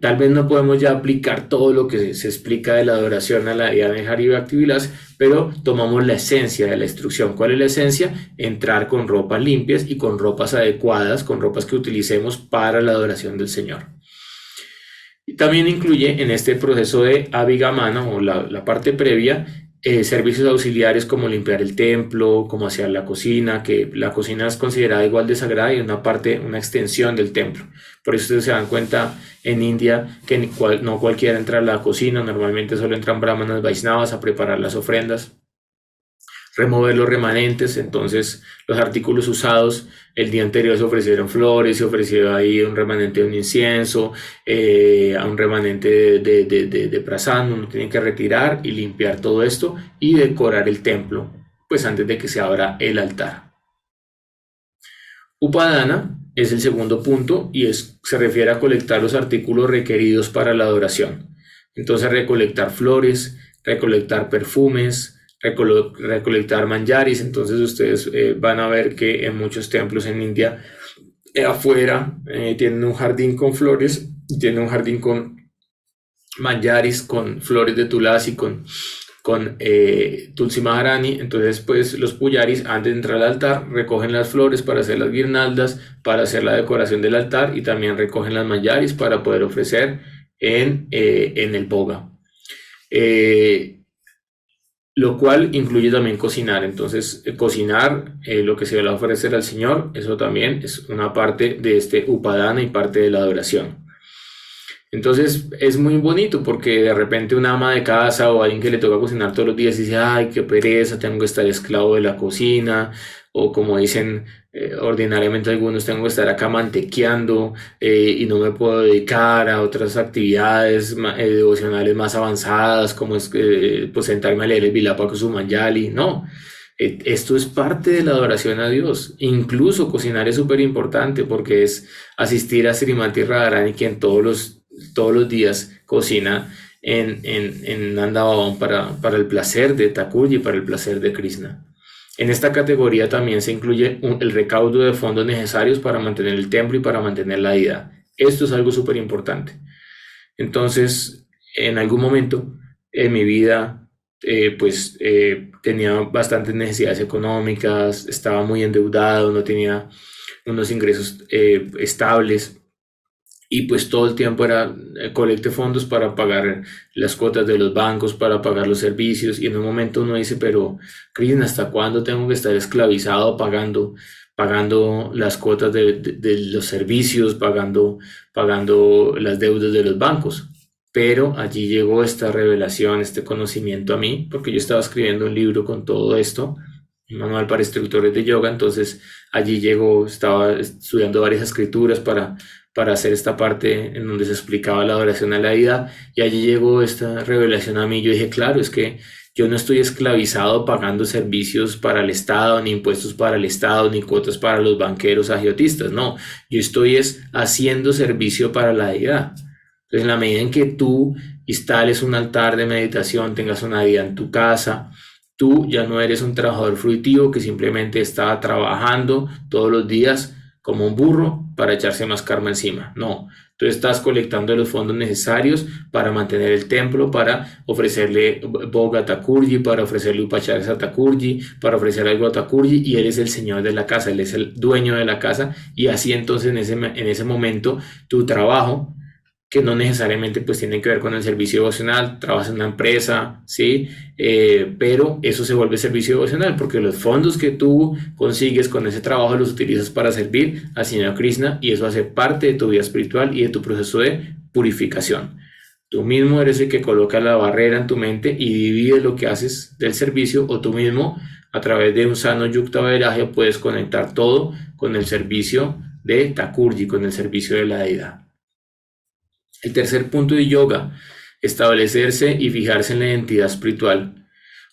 tal vez no podemos ya aplicar todo lo que se explica de la adoración a la deidad de Hari Bhakti Vilas, pero tomamos la esencia de la instrucción. ¿Cuál es la esencia? Entrar con ropas limpias y con ropas adecuadas, con ropas que utilicemos para la adoración del Señor. Y también incluye en este proceso de Abhigamana o la parte previa, servicios auxiliares como limpiar el templo, como hacer la cocina, que la cocina es considerada igual de sagrada y una extensión del templo. Por eso ustedes se dan cuenta en India que no cualquiera entra a la cocina, normalmente solo entran brahmanas vaishnavas a preparar las ofrendas, remover los remanentes. Entonces los artículos usados el día anterior se ofrecieron flores, se ofreció ahí un remanente de un incienso, a un remanente de prasad. Uno tiene que retirar y limpiar todo esto y decorar el templo pues antes de que se abra el altar. Upadana es el segundo punto y se refiere a colectar los artículos requeridos para la adoración. Entonces recolectar flores, recolectar perfumes, recolectar manjaris. Entonces ustedes van a ver que en muchos templos en India afuera tienen un jardín con flores, tienen un jardín con manjaris, con flores de tulasi, con Tulsi Maharani. Entonces pues los pujaris antes de entrar al altar recogen las flores para hacer las guirnaldas, para hacer la decoración del altar, y también recogen las manjaris para poder ofrecer en el boga. Lo cual incluye también cocinar. Entonces cocinar lo que se va a ofrecer al Señor, eso también es una parte de este Upadana y parte de la adoración. Entonces es muy bonito porque de repente una ama de casa o alguien que le toca cocinar todos los días dice: ay, qué pereza, tengo que estar esclavo de la cocina, o como dicen ordinariamente algunos, tengo que estar acá mantequeando y no me puedo dedicar a otras actividades devocionales más avanzadas, como es pues sentarme a leer el Vilapa Kusumanjali. No, esto es parte de la adoración a Dios. Incluso cocinar es súper importante porque es asistir a Srimati Radharani, quien todos los días cocina en Nanda Bhavan para el placer de Thakurji y para el placer de Krishna. En esta categoría también se incluye el recaudo de fondos necesarios para mantener el templo y para mantener la deidad. Esto es algo súper importante. Entonces, en algún momento en mi vida, tenía bastantes necesidades económicas, estaba muy endeudado, no tenía unos ingresos estables. Y pues todo el tiempo era colecte fondos para pagar las cuotas de los bancos, para pagar los servicios. Y en un momento uno dice: pero Krishna, ¿hasta cuándo tengo que estar esclavizado pagando las cuotas de los servicios, pagando las deudas de los bancos? Pero allí llegó esta revelación, este conocimiento a mí, porque yo estaba escribiendo un libro con todo esto, un manual para instructores de yoga. Entonces allí llegó, estaba estudiando varias escrituras para hacer esta parte en donde se explicaba la adoración a la deidad, y allí llegó esta revelación a mí. Yo dije: claro, es que yo no estoy esclavizado pagando servicios para el Estado, ni impuestos para el Estado, ni cuotas para los banqueros agiotistas. No, yo estoy haciendo servicio para la deidad. Entonces, en la medida en que tú instales un altar de meditación, tengas una deidad en tu casa, tú ya no eres un trabajador fruitivo que simplemente está trabajando todos los días como un burro para echarse más karma encima. No, tú estás colectando los fondos necesarios para mantener el templo, para ofrecerle boga a Thakurji, para ofrecerle upacharas a Thakurji, para ofrecer algo a Thakurji, y eres el señor de la casa, él es el dueño de la casa. Y así entonces en ese momento tu trabajo, que no necesariamente pues tiene que ver con el servicio devocional, trabajas en una empresa, ¿sí? Pero eso se vuelve servicio devocional porque los fondos que tú consigues con ese trabajo los utilizas para servir al Señor Krishna, y eso hace parte de tu vida espiritual y de tu proceso de purificación. Tú mismo eres el que coloca la barrera en tu mente y divide lo que haces del servicio, o tú mismo a través de un sano yukta vairagya puedes conectar todo con el servicio de Thakurji, con el servicio de la deidad. El tercer punto de yoga, establecerse y fijarse en la identidad espiritual,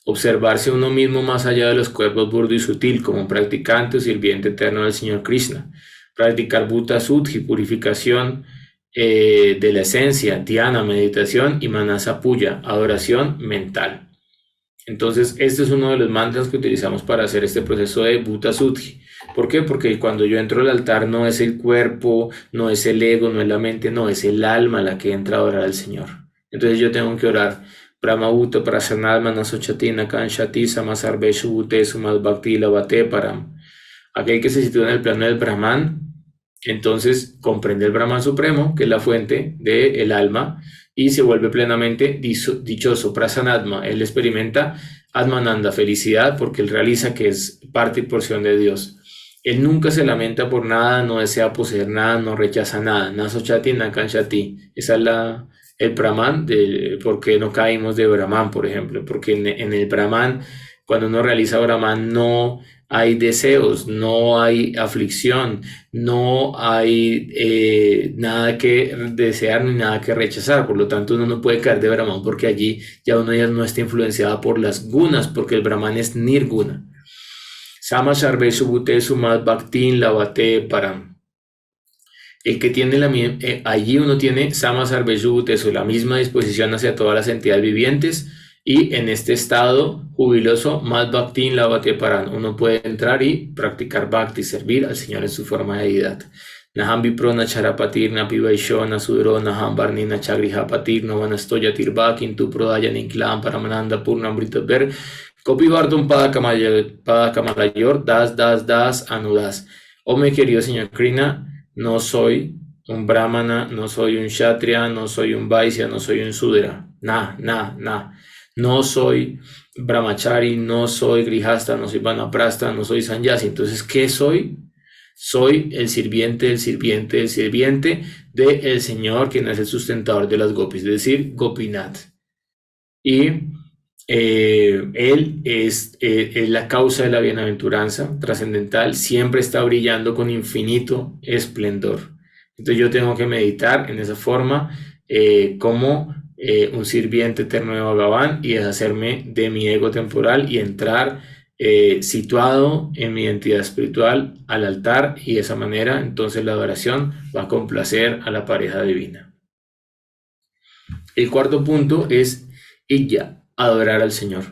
observarse a uno mismo más allá de los cuerpos burdo y sutil, como un practicante o sirviente eterno del Señor Krishna. Practicar Bhuta Suddhi, purificación de la esencia, dhyana, meditación, y manasa puya, adoración mental. Entonces, este es uno de los mantras que utilizamos para hacer este proceso de Bhuta Suddhi. ¿Por qué? Porque cuando yo entro al altar no es el cuerpo, no es el ego, no es la mente, no, es el alma la que entra a adorar al Señor. Entonces yo tengo que orar Brahma Bhuta Prasanad Manasochatina Kanshati Samasarveshu Bhute Sumal Bhakti Lavate Param. Aquel que se sitúa en el plano del Brahman, entonces comprende el Brahman Supremo, que es la fuente del alma, y se vuelve plenamente dichoso, prasanatma. Él experimenta Atmananda, felicidad, porque él realiza que es parte y porción de Dios. Él nunca se lamenta por nada, no desea poseer nada, no rechaza nada. Nasochati Nakanshati. Esa es el Brahman, por qué no caímos de Brahman, por ejemplo. Porque en el Brahman, cuando uno realiza Brahman, no hay deseos, no hay aflicción, no hay nada que desear ni nada que rechazar. Por lo tanto, uno no puede caer de Brahman porque allí ya uno ya no está influenciado por las gunas, porque el Brahman es nirguna. Sama Sarveshu Bhute Sumad Bhaktin Lavate Param. El que tiene allí uno tiene Sama Sarveshu Bhute, la misma disposición hacia todas las entidades vivientes. Y en este estado jubiloso, Mad Bhaktin Lavate Paran, uno puede entrar y practicar Bhakti, servir al Señor en su forma de deidad. Naham Viprona Charapatir, Napivaishona Sudro, Naham Barnina Chagrihapatir, Novanastoya Tirbakin, Tu Prodaya Ninklam, Paramananda Purnam Britaber, Kopivardum Pada Kamalayor, Das, Anudas. Oh mi querido Señor Krishna, no soy un Brahmana, no soy un Kshatriya, no soy un Vaisya, no soy un Sudra. Nah. No soy brahmachari, no soy grihasta, no soy vanaprastha, no soy sannyasi. Entonces, ¿qué soy? Soy el sirviente del Señor, quien es el sustentador de las gopis, es decir, Gopinath. Y él es la causa de la bienaventuranza trascendental, siempre está brillando con infinito esplendor. Entonces yo tengo que meditar en esa forma como un sirviente eterno de Bhagavan y deshacerme de mi ego temporal y entrar situado en mi identidad espiritual al altar, y de esa manera entonces la adoración va a complacer a la pareja divina. El cuarto punto es Iyya, adorar al Señor.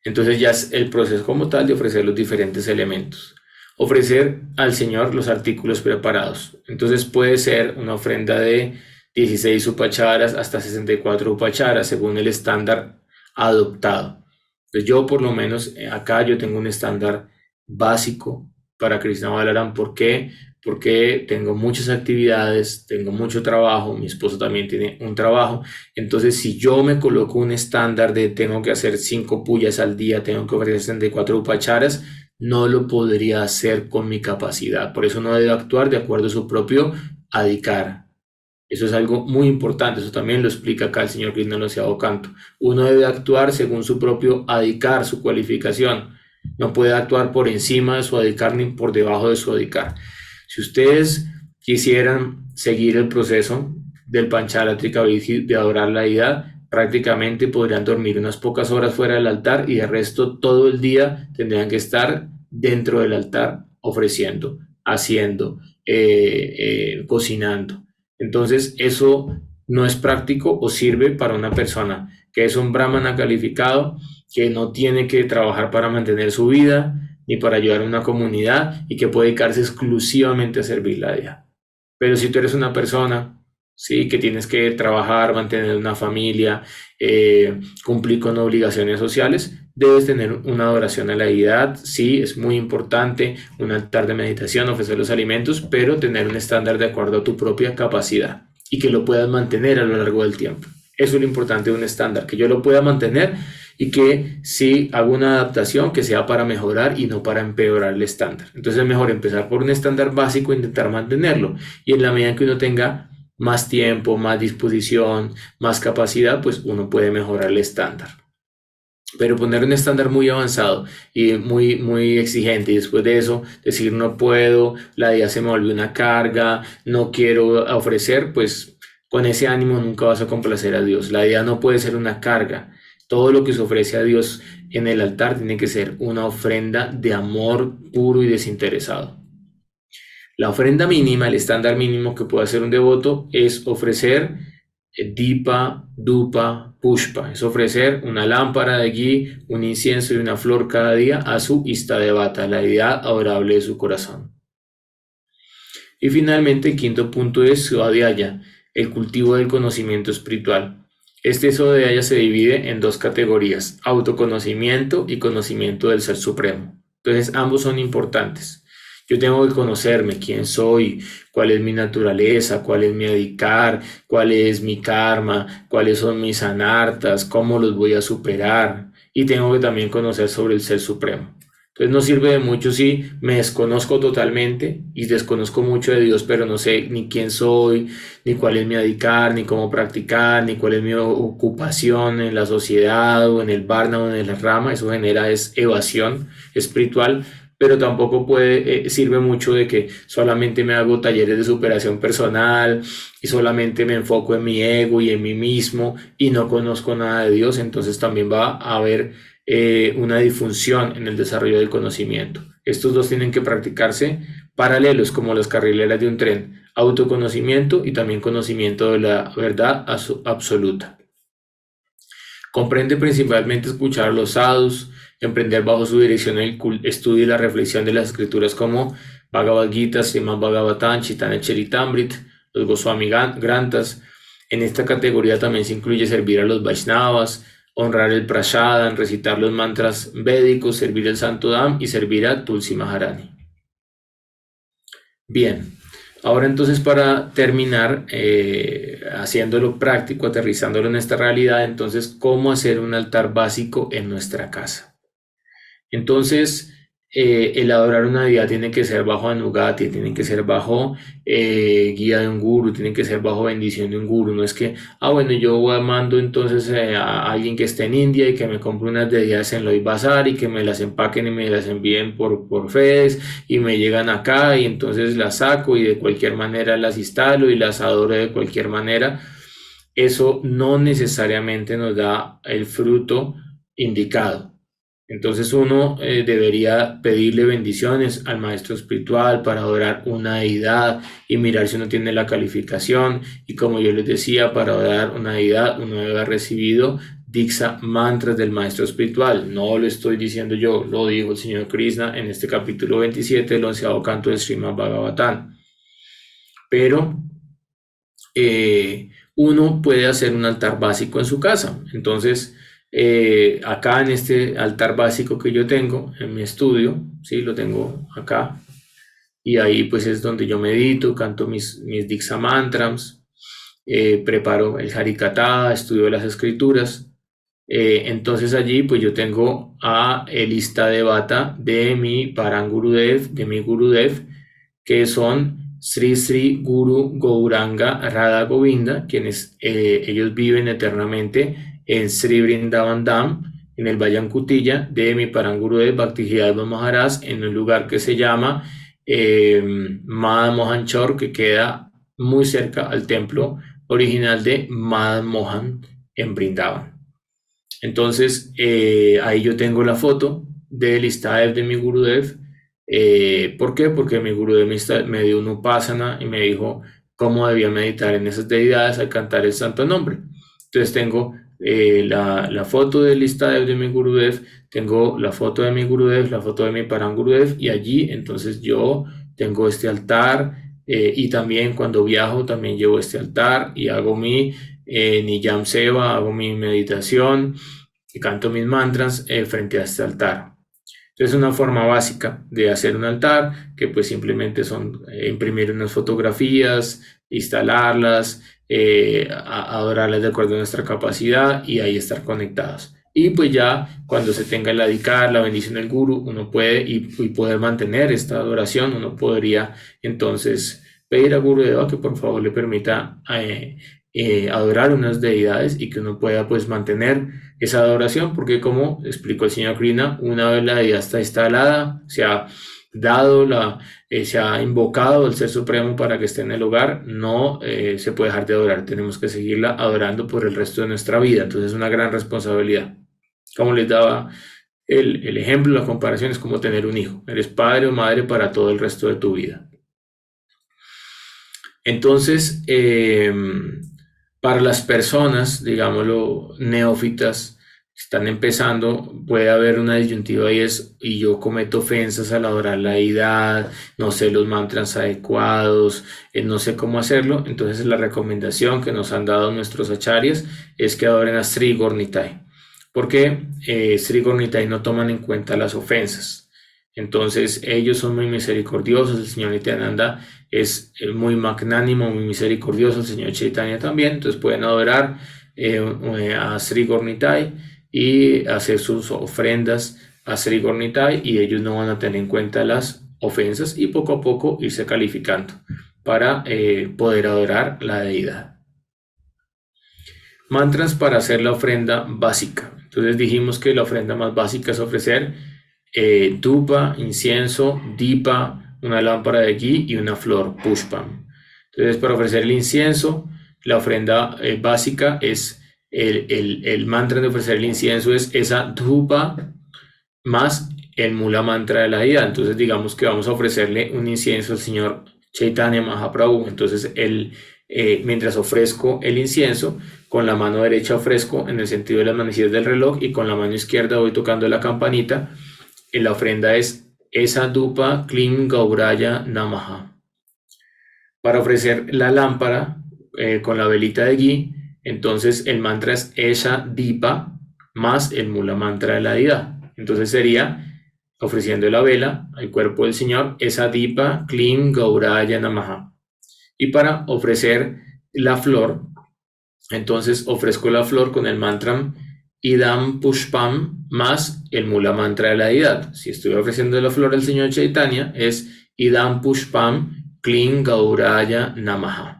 Entonces ya es el proceso como tal de ofrecer los diferentes elementos. Ofrecer al Señor los artículos preparados. Entonces puede ser una ofrenda de 16 upacharas hasta 64 upacharas según el estándar adoptado. Entonces yo por lo menos acá yo tengo un estándar básico para Krishna Balaram. ¿Por qué? Porque tengo muchas actividades, tengo mucho trabajo, mi esposo también tiene un trabajo. Entonces si yo me coloco un estándar de tengo que hacer 5 puyas al día, tengo que ofrecer 64 upacharas, no lo podría hacer con mi capacidad. Por eso uno debe actuar de acuerdo a su propio adhikara. Eso es algo muy importante, eso también lo explica acá el señor Krishna en el 11º canto. Uno debe actuar según su propio adhikar, su cualificación. No puede actuar por encima de su adhikar ni por debajo de su adhikar. Si ustedes quisieran seguir el proceso del Pancharatrika Vidhi de adorar la deidad, prácticamente podrían dormir unas pocas horas fuera del altar y el resto todo el día tendrían que estar dentro del altar ofreciendo, haciendo, cocinando. Entonces eso no es práctico o sirve para una persona que es un brahmana calificado, que no tiene que trabajar para mantener su vida ni para ayudar a una comunidad y que puede dedicarse exclusivamente a servir la deidad. Pero si tú eres una persona, sí, que tienes que trabajar, mantener una familia, cumplir con obligaciones sociales, debes tener una adoración a la deidad. Sí, es muy importante un altar de meditación, ofrecer los alimentos, pero tener un estándar de acuerdo a tu propia capacidad y que lo puedas mantener a lo largo del tiempo. Eso es lo importante de un estándar, que yo lo pueda mantener y que si hago una adaptación que sea para mejorar y no para empeorar el estándar. Entonces es mejor empezar por un estándar básico e intentar mantenerlo, y en la medida que uno tenga más tiempo, más disposición, más capacidad, pues uno puede mejorar el estándar. Pero poner un estándar muy avanzado y muy exigente y después de eso decir no puedo, la idea se me volvió una carga, no quiero ofrecer, pues con ese ánimo nunca vas a complacer a Dios. La deidad no puede ser una carga. Todo lo que se ofrece a Dios en el altar tiene que ser una ofrenda de amor puro y desinteresado. La ofrenda mínima, el estándar mínimo que puede hacer un devoto es ofrecer Dipa, Dupa, Pushpa. Es ofrecer una lámpara de ghee, un incienso y una flor cada día a su Istadevata, la deidad adorable de su corazón. Y finalmente, el quinto punto es Svadhyaya, el cultivo del conocimiento espiritual. Este Svadhyaya se divide en dos categorías, autoconocimiento y conocimiento del Ser Supremo. Entonces, ambos son importantes. Yo tengo que conocerme, quién soy, cuál es mi naturaleza, cuál es mi adhikar, cuál es mi karma, cuáles son mis anartas, cómo los voy a superar. Y tengo que también conocer sobre el Ser Supremo. Entonces no sirve de mucho si me desconozco totalmente y desconozco mucho de Dios, pero no sé ni quién soy, ni cuál es mi adhikar, ni cómo practicar, ni cuál es mi ocupación en la sociedad o en el varna o en el rama. Eso genera evasión espiritual, pero tampoco sirve mucho de que solamente me hago talleres de superación personal y solamente me enfoco en mi ego y en mí mismo y no conozco nada de Dios. Entonces también va a haber una disfunción en el desarrollo del conocimiento. Estos dos tienen que practicarse paralelos como las carrileras de un tren, autoconocimiento y también conocimiento de la verdad absoluta. Comprende principalmente escuchar a los sadhus, emprender bajo su dirección el estudio y la reflexión de las escrituras como Bhagavad Gita, Srimad Bhagavatam, Chaitanya Charitamrita, los Goswami Granthas. En esta categoría también se incluye servir a los Vaishnavas, honrar el Prasadam, recitar los mantras védicos, servir el Santo Dham y servir a Tulsi Maharani. Bien, ahora entonces para terminar, haciéndolo práctico, aterrizándolo en esta realidad, entonces, ¿cómo hacer un altar básico en nuestra casa? Entonces, el adorar una deidad tiene que ser bajo Anugati, tiene que ser bajo guía de un guru, tiene que ser bajo bendición de un guru. No es que, bueno, yo mando entonces a alguien que esté en India y que me compre unas deidades en Loy Bazar y que me las empaquen y me las envíen por FedEx y me llegan acá y entonces las saco y de cualquier manera las instalo y las adoro de cualquier manera. Eso no necesariamente nos da el fruto indicado. Entonces uno debería pedirle bendiciones al maestro espiritual para adorar una deidad y mirar si uno tiene la calificación. Y como yo les decía, para adorar una deidad uno debe haber recibido Diksha mantras del maestro espiritual. No lo estoy diciendo yo, lo dijo el señor Krishna en este capítulo 27 del 11º canto del Srimad Bhagavatam. Pero uno puede hacer un altar básico en su casa. Entonces, acá en este altar básico que yo tengo en mi estudio, ¿sí? Lo tengo acá y ahí pues es donde yo medito, canto mis Diksha mantras, preparo el Harikatha, estudio las escrituras. Entonces allí pues yo tengo a el Istadevata de mi Param Gurudev, de mi Gurudev, que son Sri Sri Guru Gauranga Radha Govinda, quienes ellos viven eternamente en Sri Vrindavan Dham, en el Bhajan Kutilla de mi Param Gurudev Bhaktisiddhanta Maharaj, en un lugar que se llama Madan Mohan Chowk, que queda muy cerca al templo original de Madan Mohan en Vrindavan. Entonces, ahí yo tengo la foto del Istadev de mi Gurudev. ¿Por qué? Porque mi Gurudev me dio una upasana y me dijo cómo debía meditar en esas deidades al cantar el santo nombre. Entonces tengo la foto del Istadev de mi Gurudev, tengo la foto de mi Gurudev, la foto de mi Param Gurudev, y allí entonces yo tengo este altar, y también cuando viajo también llevo este altar y hago mi Niyam Seva, hago mi meditación y canto mis mantras frente a este altar. Entonces, una forma básica de hacer un altar, que pues simplemente son imprimir unas fotografías, instalarlas, adorarlas de acuerdo a nuestra capacidad y ahí estar conectados. Y pues ya cuando se tenga el adhikar, la bendición del guru, uno puede y poder mantener esta adoración, uno podría entonces pedir a Gurudeva que por favor le permita adorar unas deidades y que uno pueda pues mantener esa adoración, porque como explicó el señor Krishna, una vez la deidad está instalada, o sea, se ha invocado al Ser Supremo para que esté en el hogar, no se puede dejar de adorar. Tenemos que seguirla adorando por el resto de nuestra vida. Entonces es una gran responsabilidad. Como les daba el ejemplo, la comparación es como tener un hijo. Eres padre o madre para todo el resto de tu vida. Entonces, para las personas, digámoslo, neófitas, que están empezando, puede haber una disyuntiva y yo cometo ofensas al adorar la deidad, no sé los mantras adecuados, no sé cómo hacerlo. Entonces la recomendación que nos han dado nuestros acharyas es que adoren a Sri Gornitai, porque Sri Gornitai no toman en cuenta las ofensas. Entonces ellos son muy misericordiosos, el señor Nityananda es muy magnánimo, muy misericordioso, el señor Chaitanya también. Entonces pueden adorar a Sri Gornitai y hacer sus ofrendas a Sri Gornitai, y ellos no van a tener en cuenta las ofensas, y poco a poco irse calificando para poder adorar la deidad. Mantras para hacer la ofrenda básica. Entonces dijimos que la ofrenda más básica es ofrecer dhupa, incienso, dipa, una lámpara de ghee y una flor, pushpam. Entonces, para ofrecer el incienso, la ofrenda básica es el mantra de ofrecer el incienso es esa dhupa más el mula mantra de la deidad. Entonces digamos que vamos a ofrecerle un incienso al señor Chaitanya Mahaprabhu. Entonces mientras ofrezco el incienso, con la mano derecha ofrezco en el sentido de las manecillas del reloj, y con la mano izquierda voy tocando la campanita. La ofrenda es esa dhupa Klim Gauraya Namaha. Para ofrecer la lámpara con la velita de ghee, entonces el mantra es esa dipa más el mula mantra de la deidad. Entonces sería ofreciendo la vela al cuerpo del Señor, esa dipa Klim Gauraya Namaha. Y para ofrecer la flor, entonces ofrezco la flor con el mantra Idam Pushpam más el mula mantra de la deidad. Si estoy ofreciendo la flor al señor Chaitanya, es Idam Pushpam Klim Gauraya Namaha.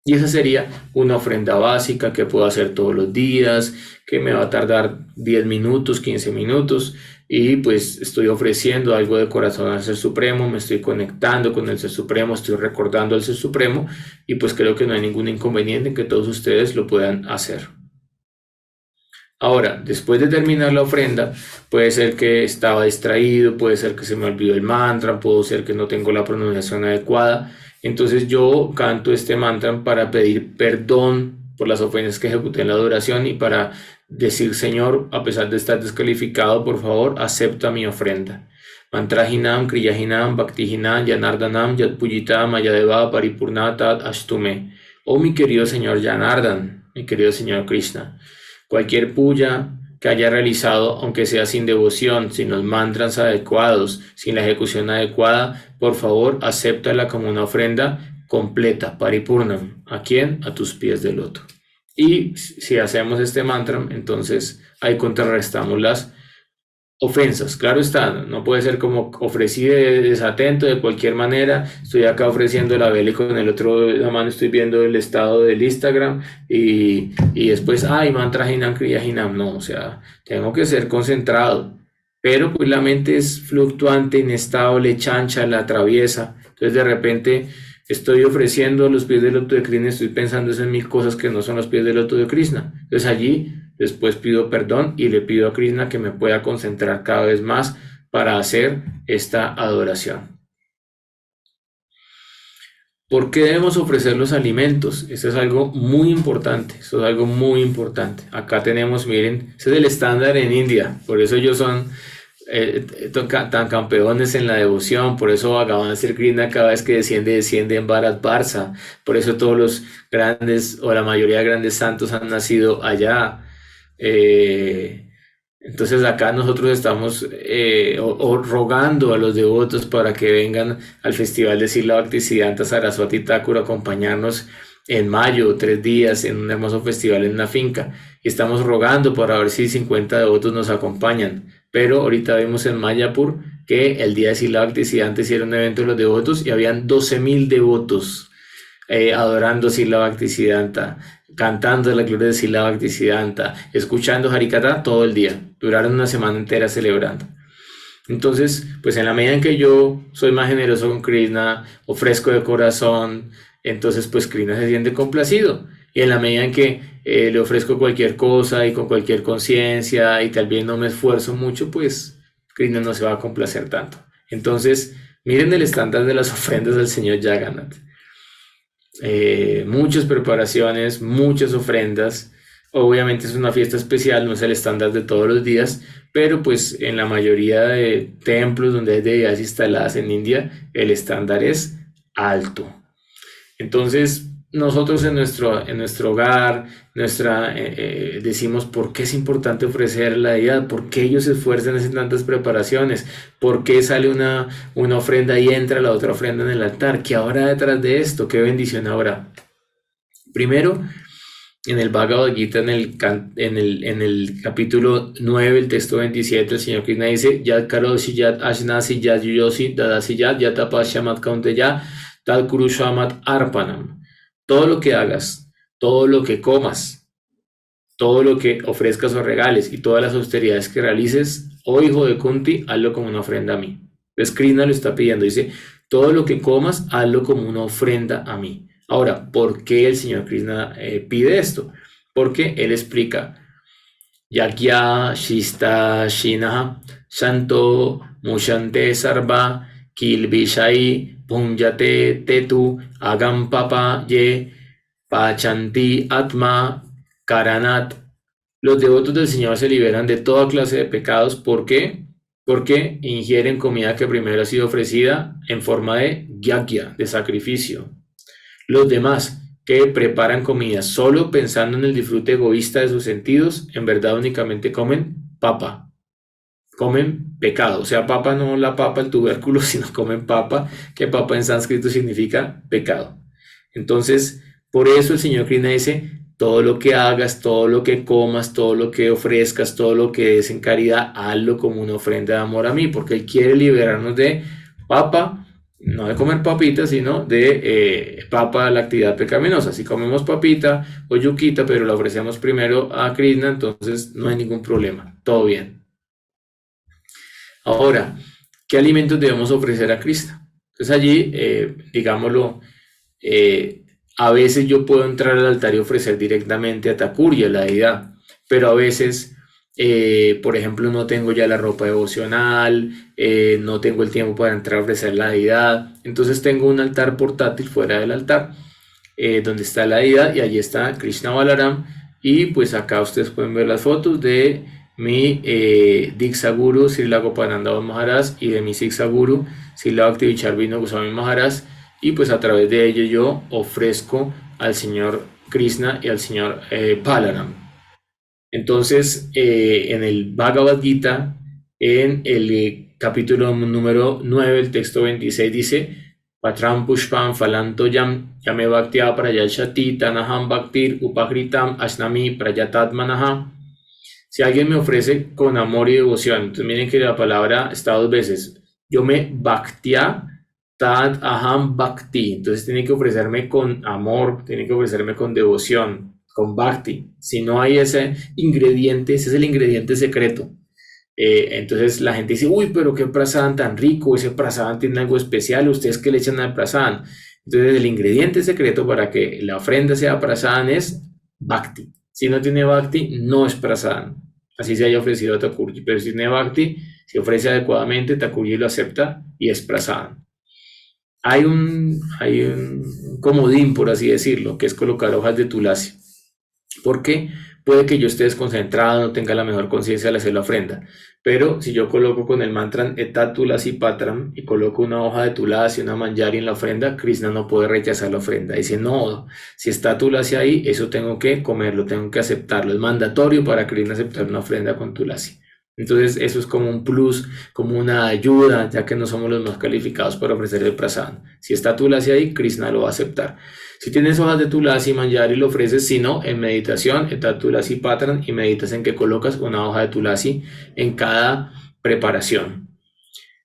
Y esa sería una ofrenda básica que puedo hacer todos los días, que me va a tardar 10 minutos, 15 minutos, y pues estoy ofreciendo algo de corazón al Ser Supremo, me estoy conectando con el Ser Supremo, estoy recordando al Ser Supremo, y pues creo que no hay ningún inconveniente en que todos ustedes lo puedan hacer. Ahora, después de terminar la ofrenda, puede ser que estaba distraído, puede ser que se me olvidó el mantra, puede ser que no tengo la pronunciación adecuada. Entonces yo canto este mantra para pedir perdón por las ofensas que ejecuté en la adoración, y para decir: Señor, a pesar de estar descalificado, por favor, acepta mi ofrenda. Mantrahinam, Kriyahinam, Bhaktihinam, Janardanam, Yadpujita, Mayadeva, Paripurnatat, Ashtume. Oh mi querido Señor Janardan, mi querido Señor Krishna, cualquier puya que haya realizado, aunque sea sin devoción, sin los mantras adecuados, sin la ejecución adecuada, por favor, acéptala como una ofrenda completa, paripurnam. ¿A quién? A tus pies de loto. Y si hacemos este mantra, entonces ahí contrarrestamos las ofensas. Claro está, no puede ser como ofrecí desatento de cualquier manera, estoy acá ofreciendo la vela y con el otro la mano estoy viendo el estado del Instagram y después, mantra hinam kriya hinam. No, o sea, tengo que ser concentrado, pero pues la mente es fluctuante, inestable, chancha, la atraviesa. Entonces de repente estoy ofreciendo los pies del loto de Krishna, estoy pensando en 1000 cosas que no son los pies del loto de Krishna. Entonces allí después pido perdón y le pido a Krishna que me pueda concentrar cada vez más para hacer esta adoración. ¿Por qué debemos ofrecer los alimentos? Eso es algo muy importante. Eso es algo muy importante. Acá tenemos, miren, ese es el estándar en India. Por eso ellos son tan campeones en la devoción. Por eso Bhagavan Sri Krishna cada vez que desciende en Bharat Varsa. Por eso todos los grandes, o la mayoría de grandes santos han nacido allá. Entonces acá nosotros estamos rogando a los devotos para que vengan al festival de Srila Bhaktisiddhanta Saraswati Thakur a acompañarnos en mayo, 3 días, en un hermoso festival en una finca, y estamos rogando para ver si 50 devotos nos acompañan. Pero ahorita vimos en Mayapur que el día de Srila Bhaktisiddhanta hicieron un evento de los devotos y habían 12,000 devotos adorando Srila Bhaktisiddhanta, cantando la gloria de Srila Bhaktisiddhanta, escuchando Harikatha todo el día. Duraron una semana entera celebrando. Entonces, pues en la medida en que yo soy más generoso con Krishna, ofrezco de corazón, entonces pues Krishna se siente complacido. Y en la medida en que le ofrezco cualquier cosa y con cualquier conciencia y tal vez no me esfuerzo mucho, pues Krishna no se va a complacer tanto. Entonces, miren el estándar de las ofrendas del señor Jagannath. Muchas preparaciones, muchas ofrendas. Obviamente es una fiesta especial, no es el estándar de todos los días, pero pues en la mayoría de templos donde hay deidades instaladas en India, el estándar es alto. Entonces, nosotros en nuestro hogar, decimos por qué es importante ofrecer la deidad, por qué ellos se esfuerzan en tantas preparaciones, por qué sale una ofrenda y entra la otra ofrenda en el altar, qué habrá detrás de esto, qué bendición habrá. Primero, en el Bhagavad Gita, en el capítulo 9, el texto 27, el Señor Krishna dice: Yat karoshi yat ashnasi yat yuyosi dadasi yat tapashyamat kaunteya tad kurushamat arpanam. Todo lo que hagas, todo lo que comas, todo lo que ofrezcas o regales y todas las austeridades que realices, oh hijo de Kunti, hazlo como una ofrenda a mí. Entonces Krishna lo está pidiendo, dice: todo lo que comas, hazlo como una ofrenda a mí. Ahora, ¿por qué el Señor Krishna pide esto? Porque Él explica: Yagya Shista Shinaha Shanto Mushante Sarva Kilbishai Punyate Tetu Agam Papa Ye Pachanti Atma Karanat. Los devotos del Señor se liberan de toda clase de pecados. ¿Por qué? Porque ingieren comida que primero ha sido ofrecida en forma de yagya, de sacrificio. Los demás, que preparan comida solo pensando en el disfrute egoísta de sus sentidos, en verdad únicamente comen papa, comen pecado. O sea, papa no la papa, el tubérculo, sino comen papa, que papa en sánscrito significa pecado. Entonces, por eso el Señor Krishna dice: todo lo que hagas, todo lo que comas, todo lo que ofrezcas, todo lo que des en caridad, hazlo como una ofrenda de amor a mí, porque Él quiere liberarnos de papa, no de comer papitas, sino de papa, la actividad pecaminosa. Si comemos papita o yuquita, pero la ofrecemos primero a Krishna, entonces no hay ningún problema, todo bien. Ahora, ¿qué alimentos debemos ofrecer a Krishna? Entonces allí, digámoslo, a veces yo puedo entrar al altar y ofrecer directamente a Thakurya, la deidad, pero a veces, por ejemplo, no tengo ya la ropa devocional, no tengo el tiempo para entrar a ofrecer la deidad, entonces tengo un altar portátil fuera del altar, donde está la deidad, y allí está Krishna Balaram, y pues acá ustedes pueden ver las fotos de mi Diksha Guru Srila Gopananda Maharaj y de mi Siksha Guru Srila Bhaktivinoda Vino Goswami Maharaj, y pues a través de ello yo ofrezco al Señor Krishna y al Señor Balaram. Entonces, en el Bhagavad Gita, en el capítulo número 9, el texto 26 dice: Patram Pushpam Falanto Yam Yame Bhaktya Prayashati Tanaham Bhaktir Upakritam Ashnami Prayatatmanaha. Si alguien me ofrece con amor y devoción, entonces miren que la palabra está dos veces: yo me bhaktya tad aham bhakti, entonces tiene que ofrecerme con amor, tiene que ofrecerme con devoción, con bhakti. Si no hay ese ingrediente, ese es el ingrediente secreto. Entonces la gente dice: uy, pero qué prasadam tan rico, ese prasadam tiene algo especial, ustedes que le echan al prasadam. Entonces el ingrediente secreto para que la ofrenda sea prasadam es bhakti. Si no tiene bhakti, no es prasadam, así se haya ofrecido a Thakurji, pero si tiene bhakti, si ofrece adecuadamente, Thakurji lo acepta y es prasadam. Hay un comodín, por así decirlo, que es colocar hojas de tulasi, porque puede que yo esté desconcentrado, no tenga la mejor conciencia al hacer la ofrenda, pero si yo coloco con el mantra Etat Tulasi Patram y coloco una hoja de tulasi, una manjari en la ofrenda, Krishna no puede rechazar la ofrenda. Dice: no, si está tulasi ahí, eso tengo que comerlo, tengo que aceptarlo, es mandatorio para Krishna aceptar una ofrenda con tulasi. Entonces eso es como un plus, como una ayuda, ya que no somos los más calificados para ofrecer el prasadam. Si está tulasi ahí, Krishna lo va a aceptar. Si tienes hojas de tulasi, manjari, lo ofreces. Si no, en meditación, etat tulasi patram, y meditas en que colocas una hoja de tulasi en cada preparación.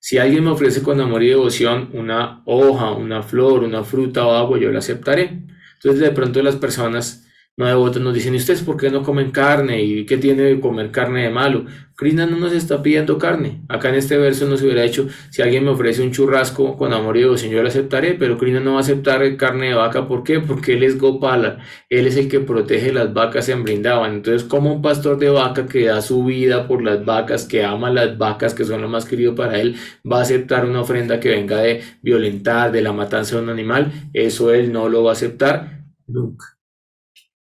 Si alguien me ofrece con amor y devoción una hoja, una flor, una fruta o agua, yo la aceptaré. Entonces de pronto las personas no devotos nos dicen, ¿y ustedes por qué no comen carne? ¿Y qué tiene de comer carne de malo? Krishna no nos está pidiendo carne. Acá en este verso nos hubiera dicho, si alguien me ofrece un churrasco con amor y devoción, yo lo aceptaré, pero Krishna no va a aceptar carne de vaca. ¿Por qué? Porque él es Gopala, él es el que protege las vacas en Brindavan. Entonces, como un pastor de vaca que da su vida por las vacas, que ama las vacas, que son lo más querido para él, va a aceptar una ofrenda que venga de violentar, de la matanza de un animal? Eso él no lo va a aceptar nunca.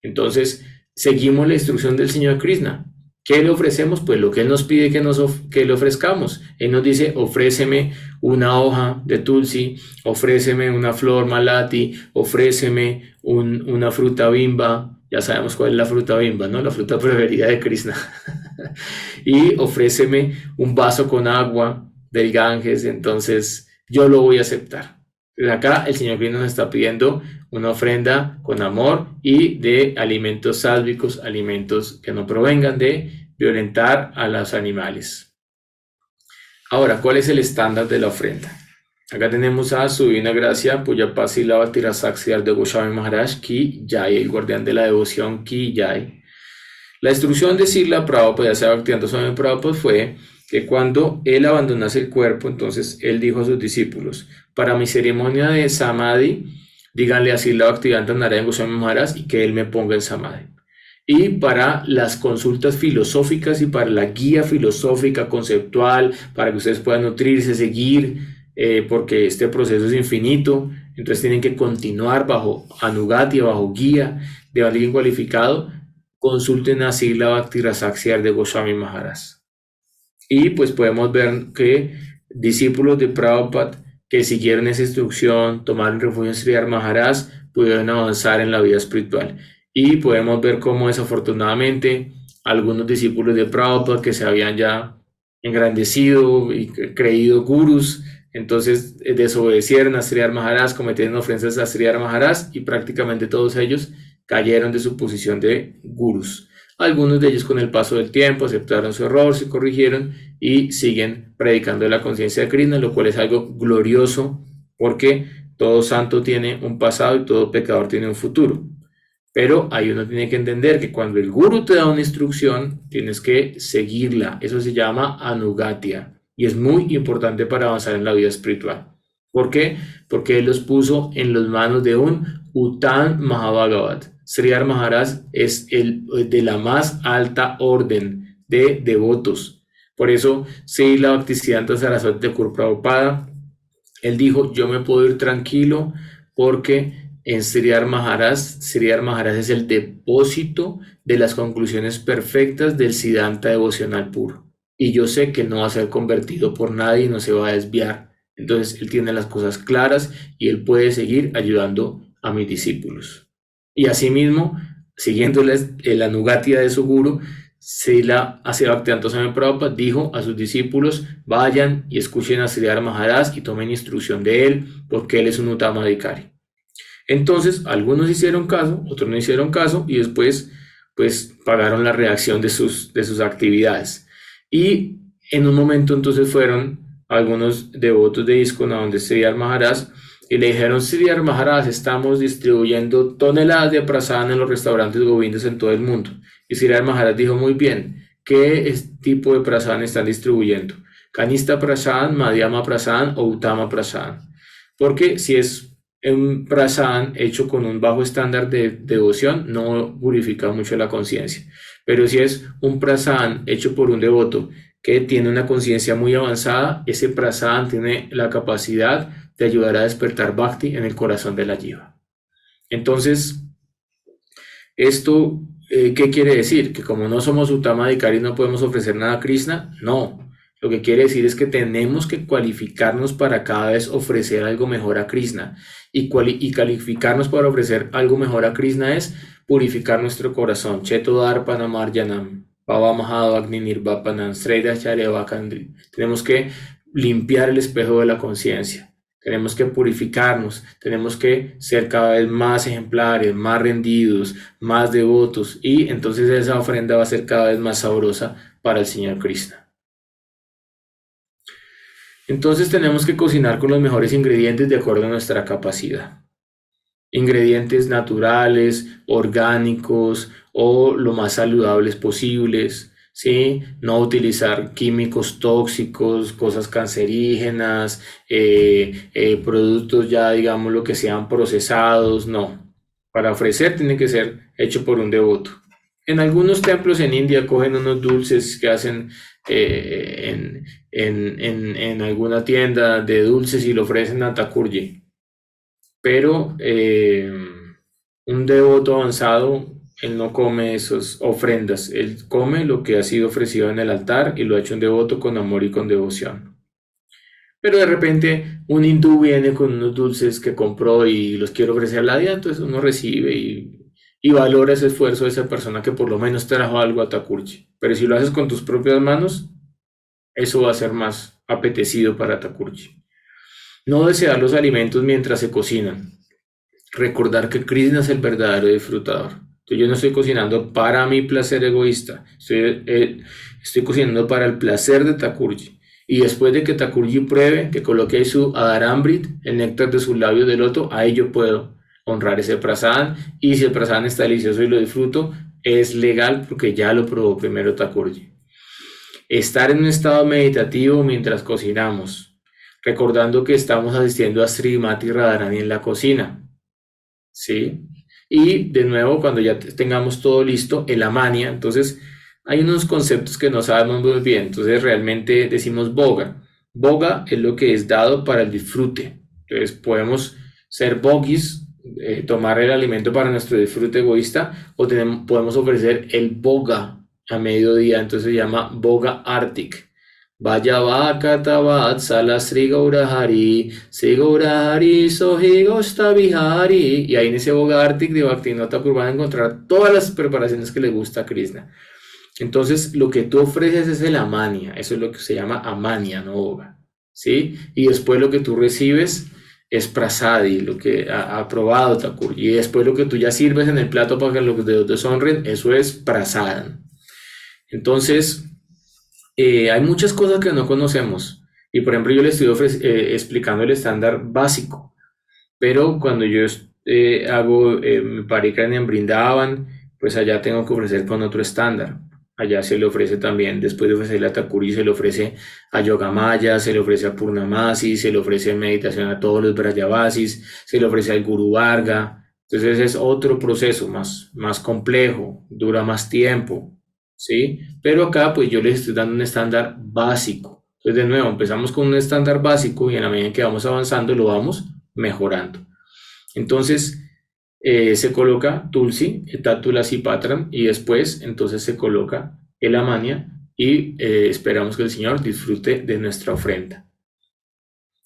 Entonces, seguimos la instrucción del Señor Krishna. ¿Qué le ofrecemos? Pues lo que Él nos pide que le ofrezcamos. Él nos dice, ofréceme una hoja de tulsi, ofréceme una flor malati, ofréceme una fruta bimba. Ya sabemos cuál es la fruta bimba, ¿no? La fruta preferida de Krishna. Y ofréceme un vaso con agua del Ganges. Entonces, yo lo voy a aceptar. Acá el Señor Krishna nos está pidiendo una ofrenda con amor y de alimentos sálvicos, alimentos que no provengan de violentar a los animales. Ahora, ¿cuál es el estándar de la ofrenda? Acá tenemos a su divina gracia, Pujapasi Lava Tirasaxiar de Goswami Maharaj Ki Jai, el guardián de la devoción Ki Jai. La instrucción de Srila Prabhupada, ya sea Bhaktivedanta Swami Prabhupada, fue que cuando él abandonase el cuerpo, entonces él dijo a sus discípulos, para mi ceremonia de Samadhi, díganle a Srila Bhaktivedanta Narayana Goswami Maharaj y que él me ponga en Samadhi. Y para las consultas filosóficas y para la guía filosófica conceptual, para que ustedes puedan nutrirse, seguir, porque este proceso es infinito, entonces tienen que continuar bajo Anugati, bajo guía de alguien cualificado, consulten a Srila Bhakti-Rasaxiar de Goswami Maharaj. Y pues podemos ver que discípulos de Prabhupada que siguieron esa instrucción, tomaron refugio en Sridhar Maharaj, pudieron avanzar en la vida espiritual. Y podemos ver cómo desafortunadamente algunos discípulos de Prabhupada que se habían ya engrandecido y creído gurús, entonces desobedecieron a Sridhar Maharaj, cometieron ofensas a Sridhar Maharaj y prácticamente todos ellos cayeron de su posición de gurús. Algunos de ellos con el paso del tiempo aceptaron su error, se corrigieron y siguen predicando la conciencia de Krishna, lo cual es algo glorioso porque todo santo tiene un pasado y todo pecador tiene un futuro. Pero ahí uno tiene que entender que cuando el guru te da una instrucción, tienes que seguirla. Eso se llama anugatya y es muy importante para avanzar en la vida espiritual. ¿Por qué? Porque él los puso en las manos de un Uttam Mahabhagavat. Sridhar Maharaj es el de la más alta orden de devotos. Por eso, Srila Bhaktisiddhanta Saraswati Thakur Prabhupada, él dijo, yo me puedo ir tranquilo porque en Sridhar Maharaj es el depósito de las conclusiones perfectas del Siddhanta devocional puro. Y yo sé que no va a ser convertido por nadie y no se va a desviar. Entonces, él tiene las cosas claras y él puede seguir ayudando a mis discípulos. Y asimismo, siguiendo el anugatya de su guru, Srila Bhaktivedanta Swami Prabhupada dijo a sus discípulos, vayan y escuchen a Sridhar Maharaj y tomen instrucción de él, porque él es un Uttamadhikari. Entonces, algunos hicieron caso, otros no hicieron caso, y después, pues, pagaron la reacción de sus actividades. Y en un momento, entonces, fueron algunos devotos de ISKCON a donde Sridhar Maharaj, y le dijeron, Sridhar Maharaj, estamos distribuyendo toneladas de prasadana en los restaurantes govindas en todo el mundo. Y Sridhar Maharaj dijo, muy bien, ¿qué tipo de prasadana están distribuyendo? Kanista prasadana, Madhyama prasadana o Uttama prasadana. Porque si es un prasadana hecho con un bajo estándar de devoción, no purifica mucho la conciencia. Pero si es un prasadana hecho por un devoto que tiene una conciencia muy avanzada, ese prasadana tiene la capacidad de ayudar a despertar Bhakti en el corazón de la Jiva. Entonces, esto, ¿qué quiere decir? Que como no somos Uttamadhikari no podemos ofrecer nada a Krishna. No, lo que quiere decir es que tenemos que cualificarnos para cada vez ofrecer algo mejor a Krishna. Y calificarnos para ofrecer algo mejor a Krishna es purificar nuestro corazón. Cheto Darpana Marjanam, Bhava Mahado Agni Nirvapanam, Sreya Charya Vakandri. Tenemos que limpiar el espejo de la conciencia. Tenemos que purificarnos, tenemos que ser cada vez más ejemplares, más rendidos, más devotos, y entonces esa ofrenda va a ser cada vez más sabrosa para el Señor Krishna. Entonces tenemos que cocinar con los mejores ingredientes de acuerdo a nuestra capacidad. ingredientes naturales, orgánicos o lo más saludables posibles, ¿sí? No utilizar químicos tóxicos, cosas cancerígenas, productos ya, digamos, lo que sean procesados, no. Para ofrecer tiene que ser hecho por un devoto. En algunos templos en India cogen unos dulces que hacen en alguna tienda de dulces y lo ofrecen a Thakurji. Pero un devoto avanzado, él no come esas ofrendas, él come lo que ha sido ofrecido en el altar y lo ha hecho un devoto con amor y con devoción. Pero de repente un hindú viene con unos dulces que compró y los quiere ofrecer a la día, entonces uno recibe y valora ese esfuerzo de esa persona que por lo menos trajo algo a Thakurji. Pero si lo haces con tus propias manos, eso va a ser más apetecido para Thakurji. No desear los alimentos mientras se cocinan. Recordar que Krishna es el verdadero disfrutador. Entonces yo no estoy cocinando para mi placer egoísta, estoy cocinando para el placer de Thakurji. Y después de que Thakurji pruebe, que coloque ahí su Adaramrit, el néctar de sus labios de loto, ahí yo puedo honrar ese prasadam. Y si el prasadam está delicioso y lo disfruto, es legal porque ya lo probó primero Thakurji. Estar en un estado meditativo mientras cocinamos, recordando que estamos asistiendo a Srimati Radharani en la cocina. ¿Sí? Y de nuevo, cuando ya tengamos todo listo, el amania, entonces hay unos conceptos que no sabemos muy bien, entonces realmente decimos boga. Boga es lo que es dado para el disfrute. Entonces podemos ser bogis, tomar el alimento para nuestro disfrute egoísta, o podemos ofrecer el boga a mediodía, entonces se llama boga artik. Vaya vaca tabat sala Sri Gaurahari, Sri Gaurahari Sohi Gosta Vihari. Y ahí en ese boga artik de Bhaktivinoda Thakur van a encontrar todas las preparaciones que le gusta a Krishna. Entonces lo que tú ofreces es el amania, eso es lo que se llama amania, no boga, ¿sí? Y después lo que tú recibes es prasadi, lo que ha aprobado Thakur. Y después lo que tú ya sirves en el plato para que los devotos honren, eso es prasadam. Entonces hay muchas cosas que no conocemos. Y por ejemplo, yo le estoy explicando el estándar básico. Pero cuando yo hago mi parikrama en Brindavan, pues allá tengo que ofrecer con otro estándar. Allá se le ofrece también, después de ofrecerle a Thakurji, se le ofrece a Yogamaya, se le ofrece a Purnamasi, se le ofrece en meditación a todos los Brajavasis, se le ofrece al Guru Varga. Entonces es otro proceso más complejo, dura más tiempo, ¿sí? Pero acá pues yo les estoy dando un estándar básico. Entonces de nuevo empezamos con un estándar básico y en la medida que vamos avanzando lo vamos mejorando. Entonces se coloca Tulsi, Tatulasi Patram y después entonces se coloca el amania y esperamos que el Señor disfrute de nuestra ofrenda.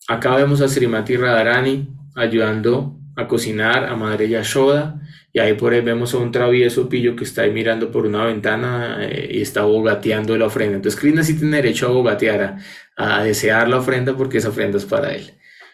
Acá vemos a Srimati Radharani ayudando a cocinar a Madre Yashoda y ahí por ahí vemos a un travieso pillo que está ahí mirando por una ventana y está bogateando la ofrenda. Entonces Krishna sí tiene derecho a bogatear, a desear la ofrenda porque esa ofrenda es para él.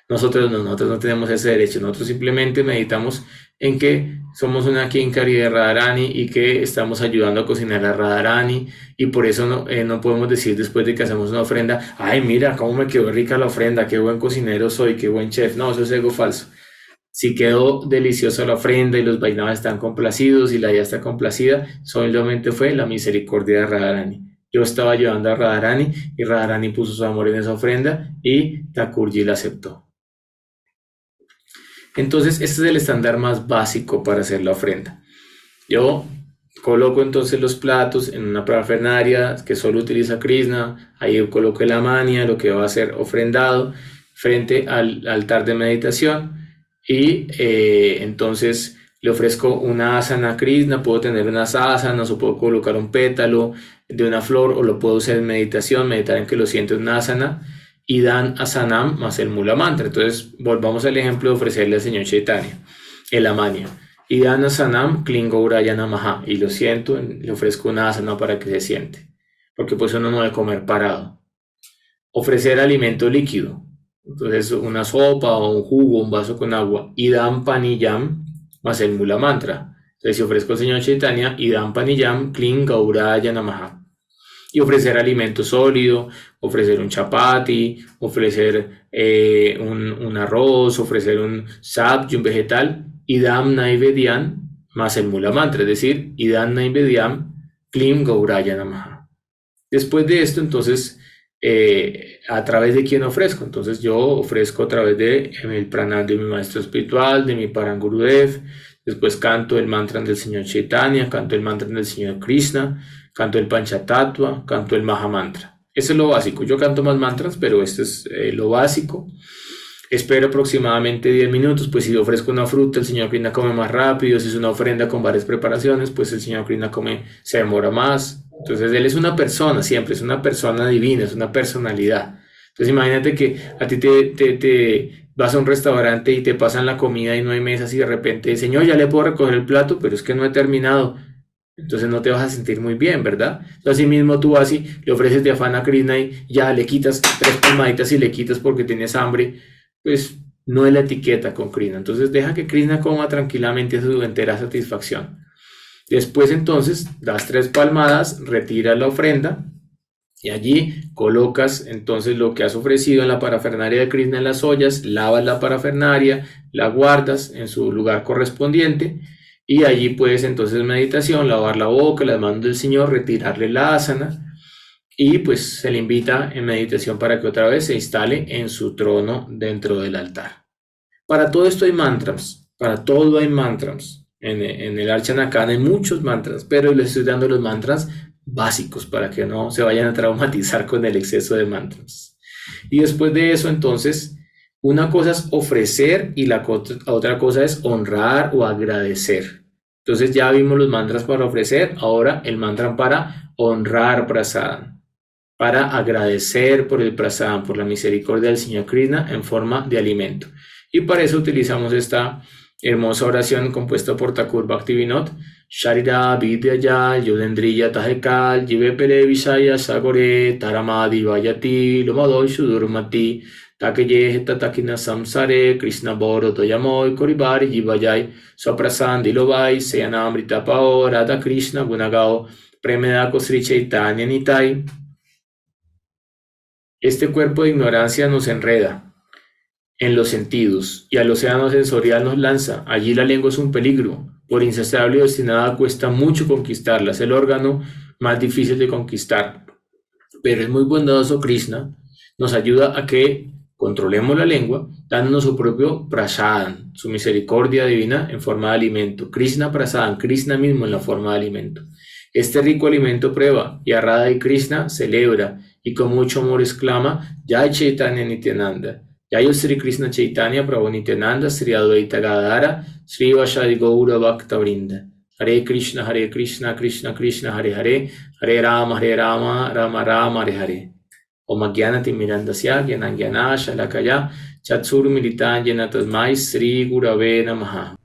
Nosotros no tenemos ese derecho, nosotros simplemente meditamos en que somos una Kinkari de Radharani y que estamos ayudando a cocinar a Radharani y por eso no podemos decir después de que hacemos una ofrenda, ay mira cómo me quedó rica la ofrenda, qué buen cocinero soy, qué buen chef. No, eso es ego falso. Si quedó deliciosa la ofrenda y los Vaishnavas están complacidos y la ya está complacida, solamente fue la misericordia de Radharani. Yo estaba ayudando a Radharani y Radharani puso su amor en esa ofrenda y Thakurji la aceptó. Entonces, este es el estándar más básico para hacer la ofrenda. Yo coloco entonces los platos en una parafernaria que solo utiliza Krishna, ahí coloco el amania, lo que va a ser ofrendado, frente al altar de meditación y entonces le ofrezco una asana a Krishna, puedo tener unas asanas o puedo colocar un pétalo de una flor o lo puedo usar en meditación, meditar en que lo siento en una asana. Y dan asanam más el mula mantra. Entonces volvamos al ejemplo de ofrecerle al señor Chaitanya el amania. Y dan asanam klingauraya namaha. Y lo siento, le ofrezco una asana para que se siente. Porque pues uno no debe comer parado. Ofrecer alimento líquido. Entonces una sopa o un jugo, un vaso con agua. Y dan paniyam más el mula mantra. Entonces si ofrezco al señor Chaitanya y dan paniyam klingauraya namaha. Y ofrecer alimento sólido, ofrecer un chapati, ofrecer un arroz, ofrecer un sabji, un vegetal, Idam Naivedyam más el Mula Mantra, es decir, Idam Naivedyam Klim Gauraya Namaha. Después de esto, entonces, ¿a través de quién ofrezco? Entonces yo ofrezco a través de el pranam de mi maestro espiritual, de mi Parangurudev. Después canto el mantra del Señor Chaitanya, canto el mantra del Señor Krishna, canto el Panchatattva, canto el Mahamantra. Eso es lo básico. Yo canto más mantras, pero esto es lo básico. Espero aproximadamente 10 minutos, pues si ofrezco una fruta, el Señor Krishna come más rápido. Si es una ofrenda con varias preparaciones, pues el Señor Krishna se demora más. Entonces Él es una persona, siempre es una persona divina, es una personalidad. Entonces imagínate que a ti te vas a un restaurante y te pasan la comida y no hay mesas y de repente, Señor, ya le puedo recoger el plato, pero es que no he terminado. Entonces no te vas a sentir muy bien, ¿verdad? Entonces así mismo tú vas y le ofreces de afán a Krishna y ya le quitas 3 palmaditas y le quitas porque tienes hambre, pues no es la etiqueta con Krishna. Entonces deja que Krishna coma tranquilamente a su entera satisfacción. Después entonces das 3 palmadas, retiras la ofrenda y allí colocas entonces lo que has ofrecido en la parafernaria de Krishna en las ollas, lavas la parafernaria, la guardas en su lugar correspondiente y allí puedes entonces meditación, lavar la boca, las manos del Señor, retirarle la asana y pues se le invita en meditación para que otra vez se instale en su trono dentro del altar. Para todo esto hay mantras, para todo hay mantras. En el Archanakana hay muchos mantras, pero les estoy dando los mantras básicos para que no se vayan a traumatizar con el exceso de mantras. Y después de eso, entonces, una cosa es ofrecer y la otra cosa es honrar o agradecer. Entonces ya vimos los mantras para ofrecer, ahora el mantra para honrar prasadam, para agradecer por el prasadam, por la misericordia del Señor Krishna en forma de alimento. Y para eso utilizamos esta hermosa oración compuesta por Thakur Bhaktivinoda. Sharira Vidyaya Yudendriya Tahekal Jivepere Visaya Sagore Taramadi Vayati Lomadoy Sudurmati Takeye Tatakina Samsare Krishna Boro Toyamoy Koribari Jivayai Soprasandi Lobai Seyanamrita Pao Radha Krishna Gunagao Premedako Sri Chaitanya Nitai. Este cuerpo de ignorancia nos enreda en los sentidos y al océano sensorial nos lanza. Allí la lengua es un peligro. Por insaciable y obstinada cuesta mucho conquistarla. Es el órgano más difícil de conquistar. Pero es muy bondadoso Krishna. Nos ayuda a que controlemos la lengua, dándonos su propio prasadam, su misericordia divina en forma de alimento. Krishna prasadam, Krishna mismo en la forma de alimento. Este rico alimento prueba y a Radha y Krishna celebra y con mucho amor exclama Jai Chaitanya Nityananda. Jai Sri Krishna Chaitanya Prabhu Nityananda Sri Advaita Gadadhara Sri Vasadi Gaura Bhakta Vrinda. Hare Krishna Krishna Krishna Hare Hare Hare Rama Rama Rama Hare Hare. Om Agyanati Mirandasya Gyanangyana Shalakaya Chatsur Militan Tasmai Sri Gurave Namaha.